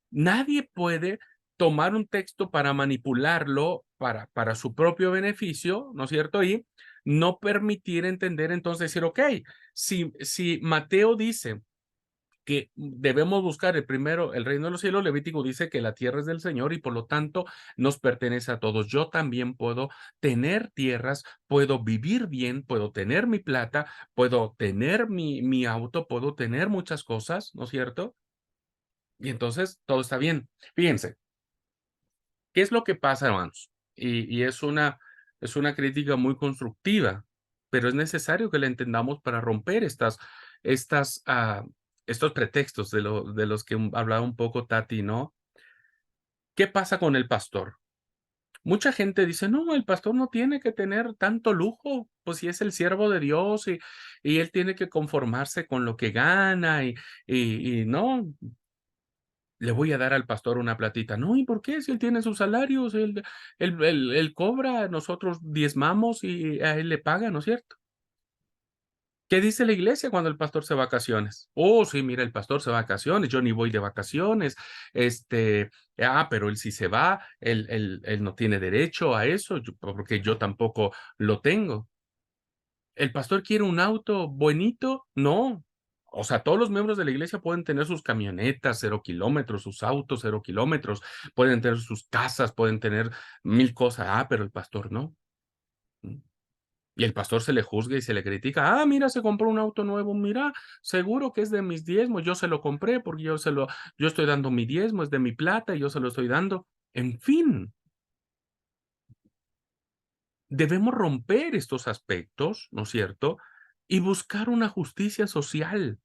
nadie puede tomar un texto para manipularlo para su propio beneficio, ¿no es cierto? Y no permitir entender, entonces decir, ok, si Mateo dice que debemos buscar el reino de los cielos, Levítico dice que la tierra es del Señor y por lo tanto nos pertenece a todos. Yo también puedo tener tierras, puedo vivir bien, puedo tener mi plata, puedo tener mi auto, puedo tener muchas cosas, ¿no es cierto? Y entonces todo está bien. Fíjense, ¿qué es lo que pasa, hermanos? Y es una crítica muy constructiva, pero es necesario que la entendamos para romper estas, estos pretextos de los que hablaba un poco Tati, ¿no? ¿Qué pasa con el pastor? Mucha gente dice, no, el pastor no tiene que tener tanto lujo, pues si es el siervo de Dios y él tiene que conformarse con lo que gana y no, le voy a dar al pastor una platita. No, ¿y por qué? Si él tiene sus salarios, él cobra, nosotros diezmamos y a él le paga, ¿no es cierto? ¿Qué dice la iglesia cuando el pastor se va a vacaciones? Oh, sí, mira, el pastor se va a vacaciones, yo ni voy de vacaciones, pero él sí se va, él no tiene derecho a eso, porque yo tampoco lo tengo. ¿El pastor quiere un auto bonito? No. O sea, todos los miembros de la iglesia pueden tener sus camionetas 0 kilómetros, sus autos 0 kilómetros, pueden tener sus casas, pueden tener mil cosas. Pero el pastor no. Y el pastor se le juzga y se le critica. Mira, se compró un auto nuevo. Mira, seguro que es de mis diezmos. Yo se lo compré porque yo estoy dando mi diezmo, es de mi plata y yo se lo estoy dando. En fin, debemos romper estos aspectos, ¿no es cierto? Y buscar una justicia social.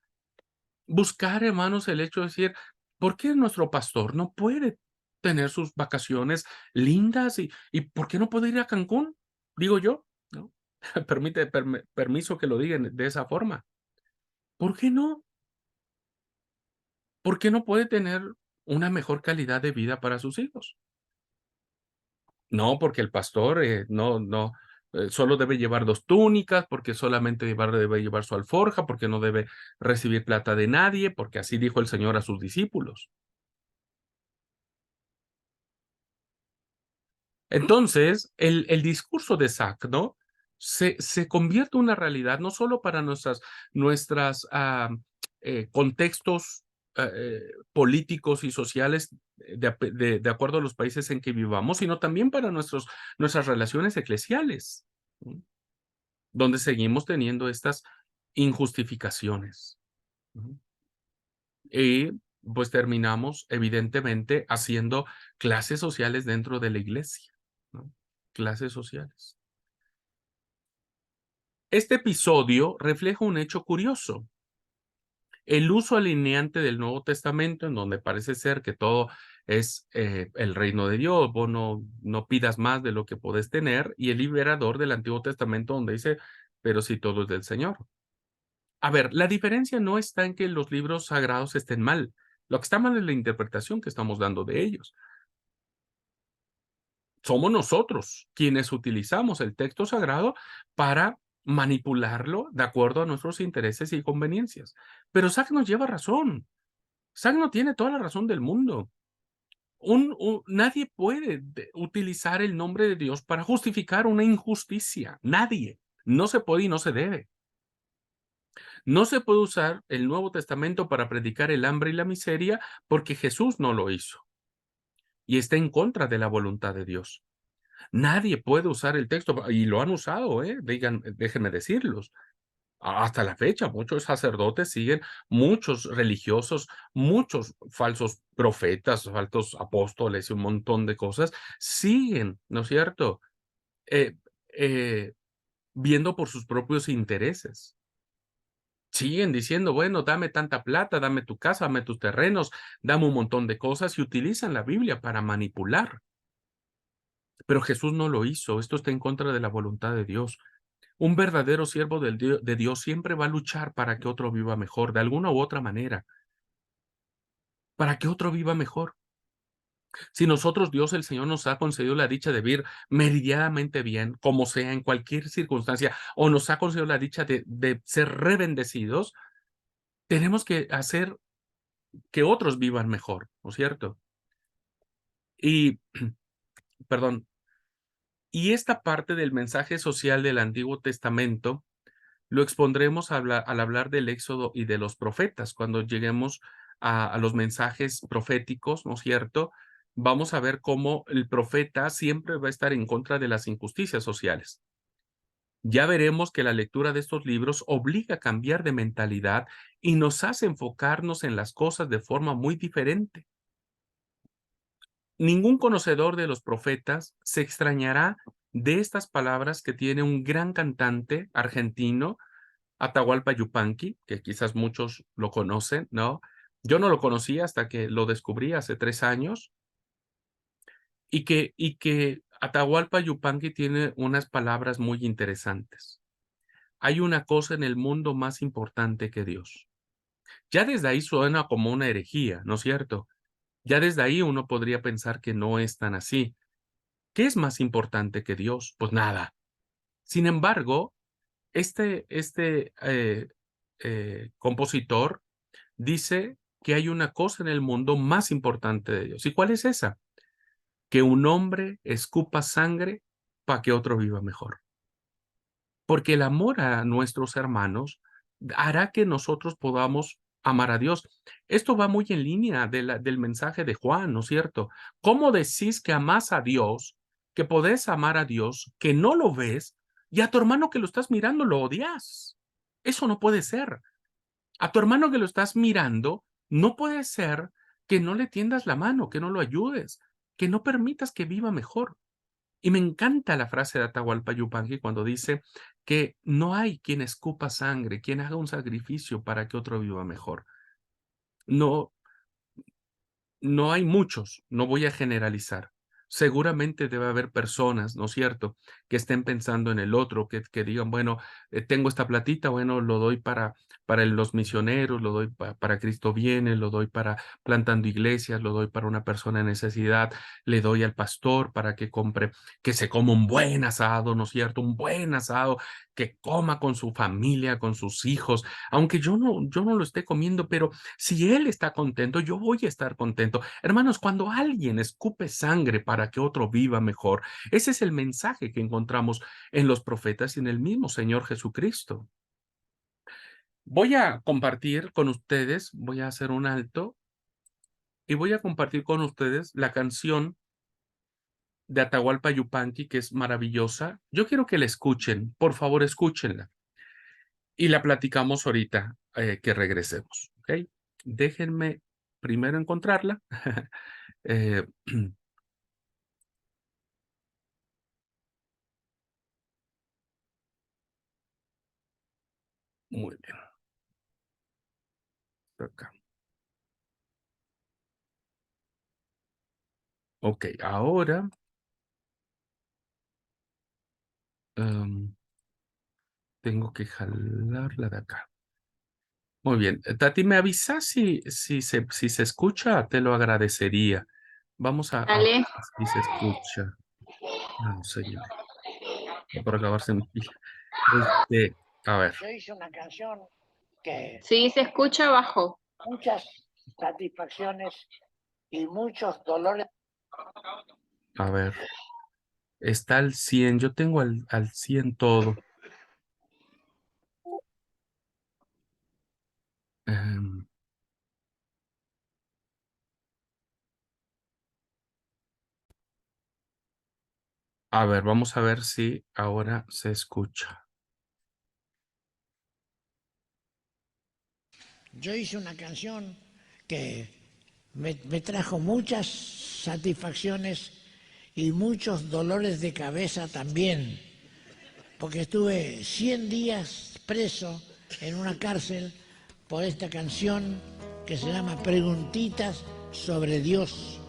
Buscar, hermanos, el hecho de decir, ¿por qué nuestro pastor no puede tener sus vacaciones lindas y por qué no puede ir a Cancún? Digo yo, ¿no? Permiso que lo digan de esa forma. ¿Por qué no? ¿Por qué no puede tener una mejor calidad de vida para sus hijos? No, porque el pastor solo debe llevar 2 túnicas, porque solamente debe llevar su alforja, porque no debe recibir plata de nadie, porque así dijo el Señor a sus discípulos. Entonces, el discurso de Sacno se convierte en una realidad no solo para nuestras contextos políticos y sociales de acuerdo a los países en que vivamos, sino también para nuestras relaciones eclesiales, ¿no? Donde seguimos teniendo estas injustificaciones, ¿no? Y pues terminamos, evidentemente, haciendo clases sociales dentro de la iglesia, ¿no? Clases sociales. Este episodio refleja un hecho curioso. El uso alineante del Nuevo Testamento, en donde parece ser que todo es el reino de Dios, vos no pidas más de lo que podés tener, y el liberador del Antiguo Testamento, donde dice, pero si todo es del Señor. A ver, la diferencia no está en que los libros sagrados estén mal. Lo que está mal es la interpretación que estamos dando de ellos. Somos nosotros quienes utilizamos el texto sagrado para manipularlo de acuerdo a nuestros intereses y conveniencias. Pero Sack nos lleva razón. Sack no tiene toda la razón del mundo. Nadie puede utilizar el nombre de Dios para justificar una injusticia. Nadie. No se puede y no se debe. No se puede usar el Nuevo Testamento para predicar el hambre y la miseria porque Jesús no lo hizo y está en contra de la voluntad de Dios. Nadie puede usar el texto, y lo han usado, déjenme decirlos. Hasta la fecha, muchos sacerdotes siguen, muchos religiosos, muchos falsos profetas, falsos apóstoles y un montón de cosas, siguen, ¿no es cierto? Eh, eh, Viendo por sus propios intereses. Siguen diciendo, bueno, dame tanta plata, dame tu casa, dame tus terrenos, dame un montón de cosas y utilizan la Biblia para manipular. Pero Jesús no lo hizo. Esto está en contra de la voluntad de Dios. Un verdadero siervo de Dios siempre va a luchar para que otro viva mejor, de alguna u otra manera, para que otro viva mejor. Si nosotros, Dios, el Señor, nos ha concedido la dicha de vivir meridianamente bien, como sea, en cualquier circunstancia, o nos ha concedido la dicha de ser rebendecidos, tenemos que hacer que otros vivan mejor, ¿no es cierto? Y, perdón, y esta parte del mensaje social del Antiguo Testamento lo expondremos al hablar del Éxodo y de los profetas. Cuando lleguemos a los mensajes proféticos, ¿no es cierto? Vamos a ver cómo el profeta siempre va a estar en contra de las injusticias sociales. Ya veremos que la lectura de estos libros obliga a cambiar de mentalidad y nos hace enfocarnos en las cosas de forma muy diferente. Ningún conocedor de los profetas se extrañará de estas palabras que tiene un gran cantante argentino, Atahualpa Yupanqui, que quizás muchos lo conocen, ¿no? Yo no lo conocía hasta que lo descubrí hace 3 años, y que Atahualpa Yupanqui tiene unas palabras muy interesantes. Hay una cosa en el mundo más importante que Dios. Ya desde ahí suena como una herejía, ¿no es cierto? Ya desde ahí uno podría pensar que no es tan así. ¿Qué es más importante que Dios? Pues nada. Sin embargo, Este compositor dice que hay una cosa en el mundo más importante de Dios. ¿Y cuál es esa? Que un hombre escupa sangre para que otro viva mejor. Porque el amor a nuestros hermanos hará que nosotros podamos amar a Dios. Esto va muy en línea del mensaje de Juan, ¿no es cierto? ¿Cómo decís que amás a Dios, que podés amar a Dios, que no lo ves, y a tu hermano que lo estás mirando lo odias? Eso no puede ser. A tu hermano que lo estás mirando, no puede ser que no le tiendas la mano, que no lo ayudes, que no permitas que viva mejor. Y me encanta la frase de Atahualpa Yupanqui cuando dice que no hay quien escupa sangre, quien haga un sacrificio para que otro viva mejor. No, no hay muchos, no voy a generalizar. Seguramente debe haber personas, ¿no es cierto?, que estén pensando en el otro, que digan, bueno, tengo esta platita, bueno, lo doy para los misioneros, lo doy para Cristo viene, lo doy para plantando iglesias, lo doy para una persona en necesidad, le doy al pastor para que compre, que se coma un buen asado, ¿no es cierto?, un buen asado, que coma con su familia, con sus hijos, aunque yo no lo esté comiendo, pero si él está contento, yo voy a estar contento. Hermanos, cuando alguien escupe sangre para que otro viva mejor, ese es el mensaje que encontramos en los profetas y en el mismo Señor Jesucristo. Voy a compartir con ustedes, voy a hacer un alto y voy a compartir con ustedes la canción de Atahualpa Yupanqui, que es maravillosa. Yo quiero que la escuchen, por favor, escúchenla. Y la platicamos ahorita que regresemos, ¿ok? Déjenme primero encontrarla. Eh, muy bien. Acá. Ok, ahora tengo que jalarla de acá. Muy bien. Tati, ¿me avisas si se escucha? Te lo agradecería. Vamos a ver Dale. si se escucha. No, señor. Está por acabarse mi pila. A ver, Yo hice una canción que Sí, se escucha bajo. muchas satisfacciones y muchos dolores. a ver. Está al 100. Yo tengo al 100 todo. Em, a ver, vamos a ver si ahora se escucha. Yo hice una canción que me trajo muchas satisfacciones y muchos dolores de cabeza también, porque estuve 100 días preso en una cárcel por esta canción que se llama Preguntitas sobre Dios.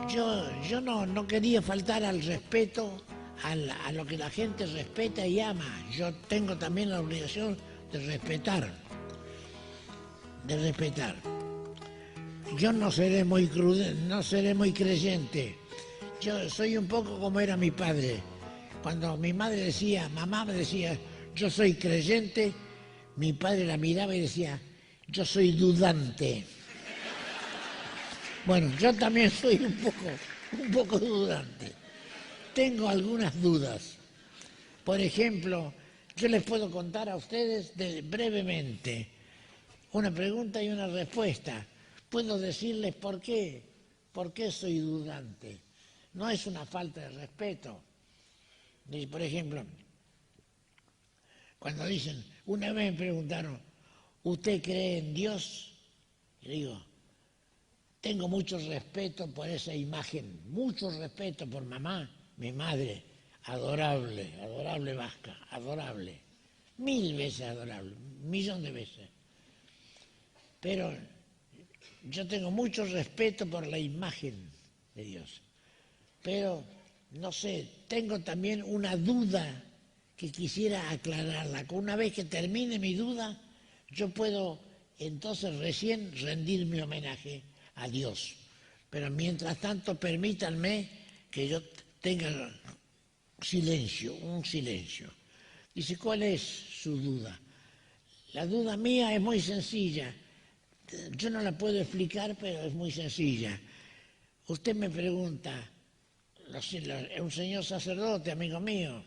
Yo no quería faltar al respeto, a lo que la gente respeta y ama. Yo tengo también la obligación de respetar, Yo no seré muy no seré muy creyente. Yo soy un poco como era mi padre. Cuando mi madre decía, mamá me decía, yo soy creyente, mi padre la miraba y decía, yo soy dudante. Bueno, yo también soy un poco dudante. Tengo algunas dudas. Por ejemplo, yo les puedo contar a ustedes brevemente una pregunta y una respuesta. Puedo decirles por qué soy dudante. No es una falta de respeto. Por ejemplo, cuando dicen, una vez me preguntaron, ¿usted cree en Dios? Y digo, tengo mucho respeto por esa imagen, mucho respeto por mamá, mi madre, adorable, adorable vasca, adorable, 1000 veces adorable, 1.000.000 de veces. Pero yo tengo mucho respeto por la imagen de Dios. Pero, no sé, tengo también una duda que quisiera aclararla. Una vez que termine mi duda, yo puedo entonces recién rendir mi homenaje a Dios. Pero mientras tanto, permítanme que yo tenga silencio, un silencio. Dice, ¿cuál es su duda? La duda mía es muy sencilla. Yo no la puedo explicar, pero es muy sencilla. Usted me pregunta, un señor sacerdote, amigo mío,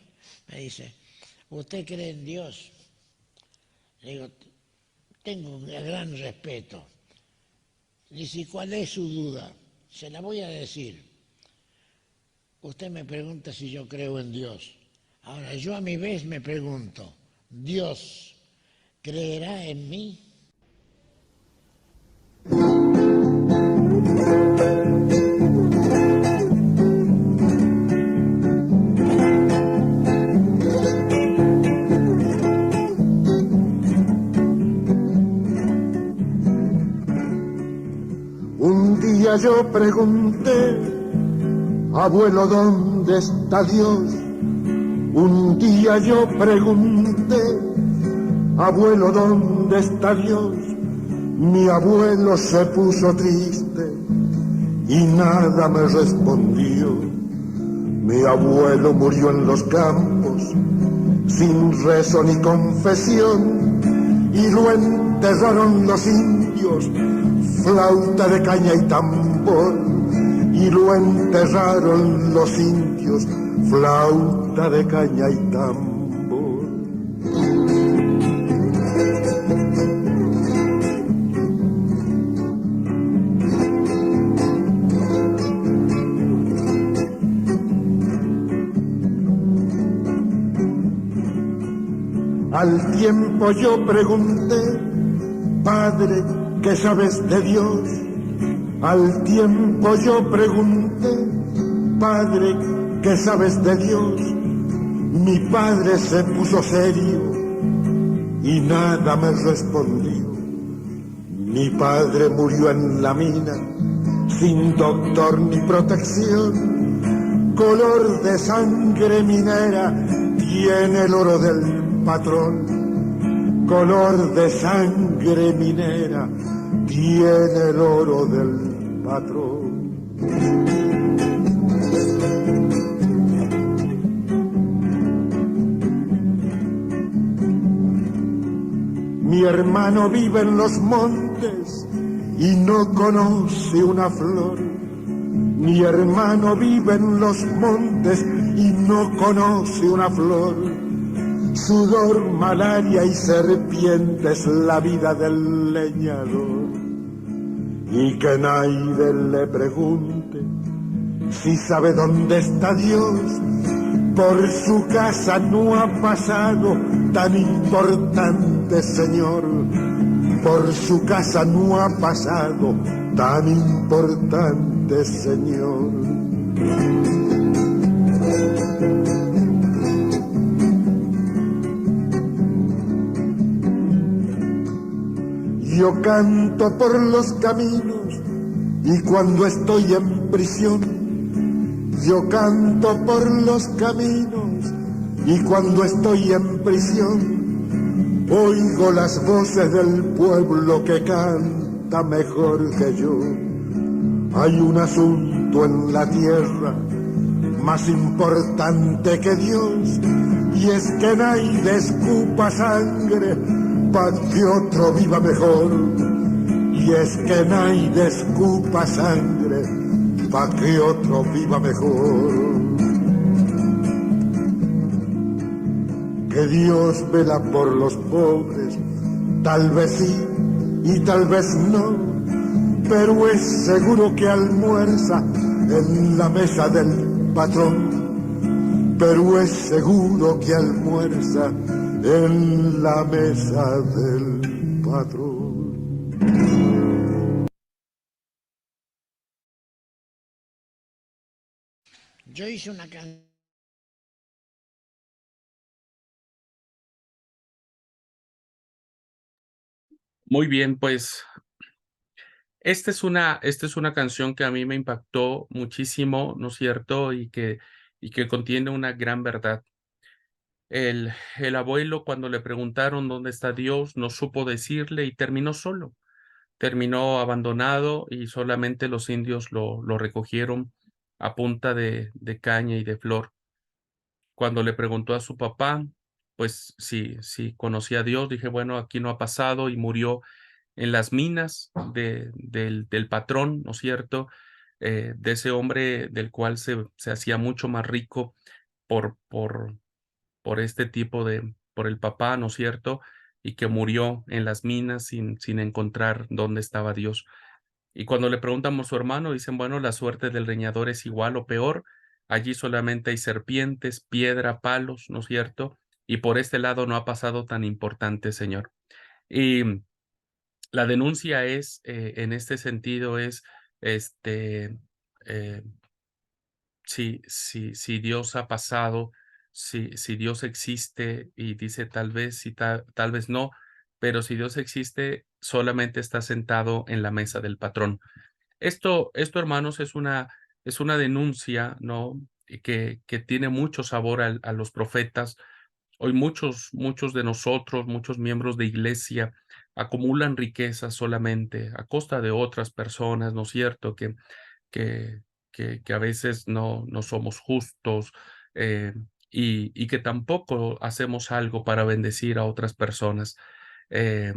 me dice, ¿usted cree en Dios? Le digo, tengo un gran respeto. Dice, ¿cuál es su duda? Se la voy a decir. Usted me pregunta si yo creo en Dios. Ahora, yo a mi vez me pregunto, ¿Dios creerá en mí? Un día yo pregunté, abuelo, ¿dónde está Dios? Un día yo pregunté, abuelo, ¿dónde está Dios? Mi abuelo se puso triste y nada me respondió. Mi abuelo murió en los campos, sin rezo ni confesión, y lo enterraron los indios, flauta de caña y tambor, y lo enterraron los indios, flauta de caña y tambor. Al tiempo yo pregunté, Padre, ¿qué sabes de Dios? Al tiempo yo pregunté, Padre, ¿qué sabes de Dios? Mi padre se puso serio y nada me respondió. Mi padre murió en la mina, sin doctor ni protección. Color de sangre minera tiene el oro del patrón. Color de sangre minera tiene el oro del patrón. Mi hermano vive en los montes y no conoce una flor. Mi hermano vive en los montes y no conoce una flor. Sudor, malaria y serpientes, la vida del leñador. Y que nadie le pregunte si sabe dónde está Dios. Por su casa no ha pasado tan importante señor. Por su casa no ha pasado tan importante señor. Yo canto por los caminos y cuando estoy en prisión. Yo canto por los caminos y cuando estoy en prisión oigo las voces del pueblo que canta mejor que yo. Hay un asunto en la tierra más importante que Dios y es que nadie escupa sangre pa' que otro viva mejor. Y es que nadie escupa sangre pa' que otro viva mejor. Que Dios vela por los pobres, tal vez sí y tal vez no, pero es seguro que almuerza en la mesa del patrón. Pero es seguro que almuerza en la mesa del patrón. Yo hice una canción. Muy bien, pues esta es una canción que a mí me impactó muchísimo, ¿no es cierto? Y que contiene una gran verdad. El abuelo, cuando le preguntaron dónde está Dios, no supo decirle y terminó solo. Terminó abandonado y solamente los indios lo recogieron a punta de caña y de flor. Cuando le preguntó a su papá, pues sí conocí a Dios, dije, bueno, aquí no ha pasado y murió en las minas del patrón, ¿no es cierto? De ese hombre del cual se hacía mucho más rico por, por, por este tipo por el papá, ¿no es cierto? Y que murió en las minas sin encontrar dónde estaba Dios. Y cuando le preguntamos a su hermano, dicen, bueno, la suerte del leñador es igual o peor. Allí solamente hay serpientes, piedra, palos, ¿no es cierto? Y por este lado no ha pasado tan importante, Señor. Y la denuncia es, en este sentido, es, este, eh, si Dios ha pasado, si Dios existe y dice tal vez, y tal vez no, pero si Dios existe, solamente está sentado en la mesa del patrón. Esto, hermanos, es una denuncia, ¿no? Que tiene mucho sabor a los profetas. Hoy muchos de nosotros, muchos miembros de iglesia, acumulan riquezas solamente a costa de otras personas, ¿no es cierto? Que, que a veces no somos justos, eh, y que tampoco hacemos algo para bendecir a otras personas. Eh,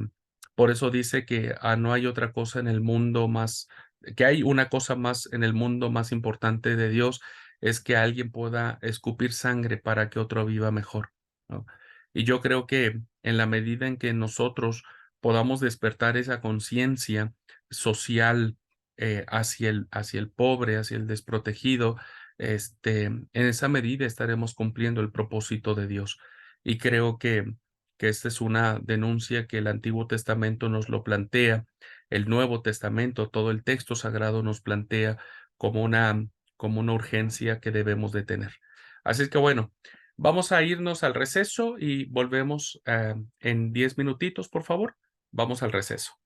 por eso dice que no hay otra cosa en el mundo más, que hay una cosa más en el mundo más importante de Dios, es que alguien pueda escupir sangre para que otro viva mejor, ¿no? Y yo creo que en la medida en que nosotros podamos despertar esa conciencia social, hacia el pobre, hacia el desprotegido, en esa medida estaremos cumpliendo el propósito de Dios. Y creo que esta es una denuncia que el Antiguo Testamento nos lo plantea, el Nuevo Testamento, todo el texto sagrado nos plantea como una urgencia que debemos de tener. Así es que bueno, vamos a irnos al receso y volvemos en 10 minutitos, por favor. Vamos al receso.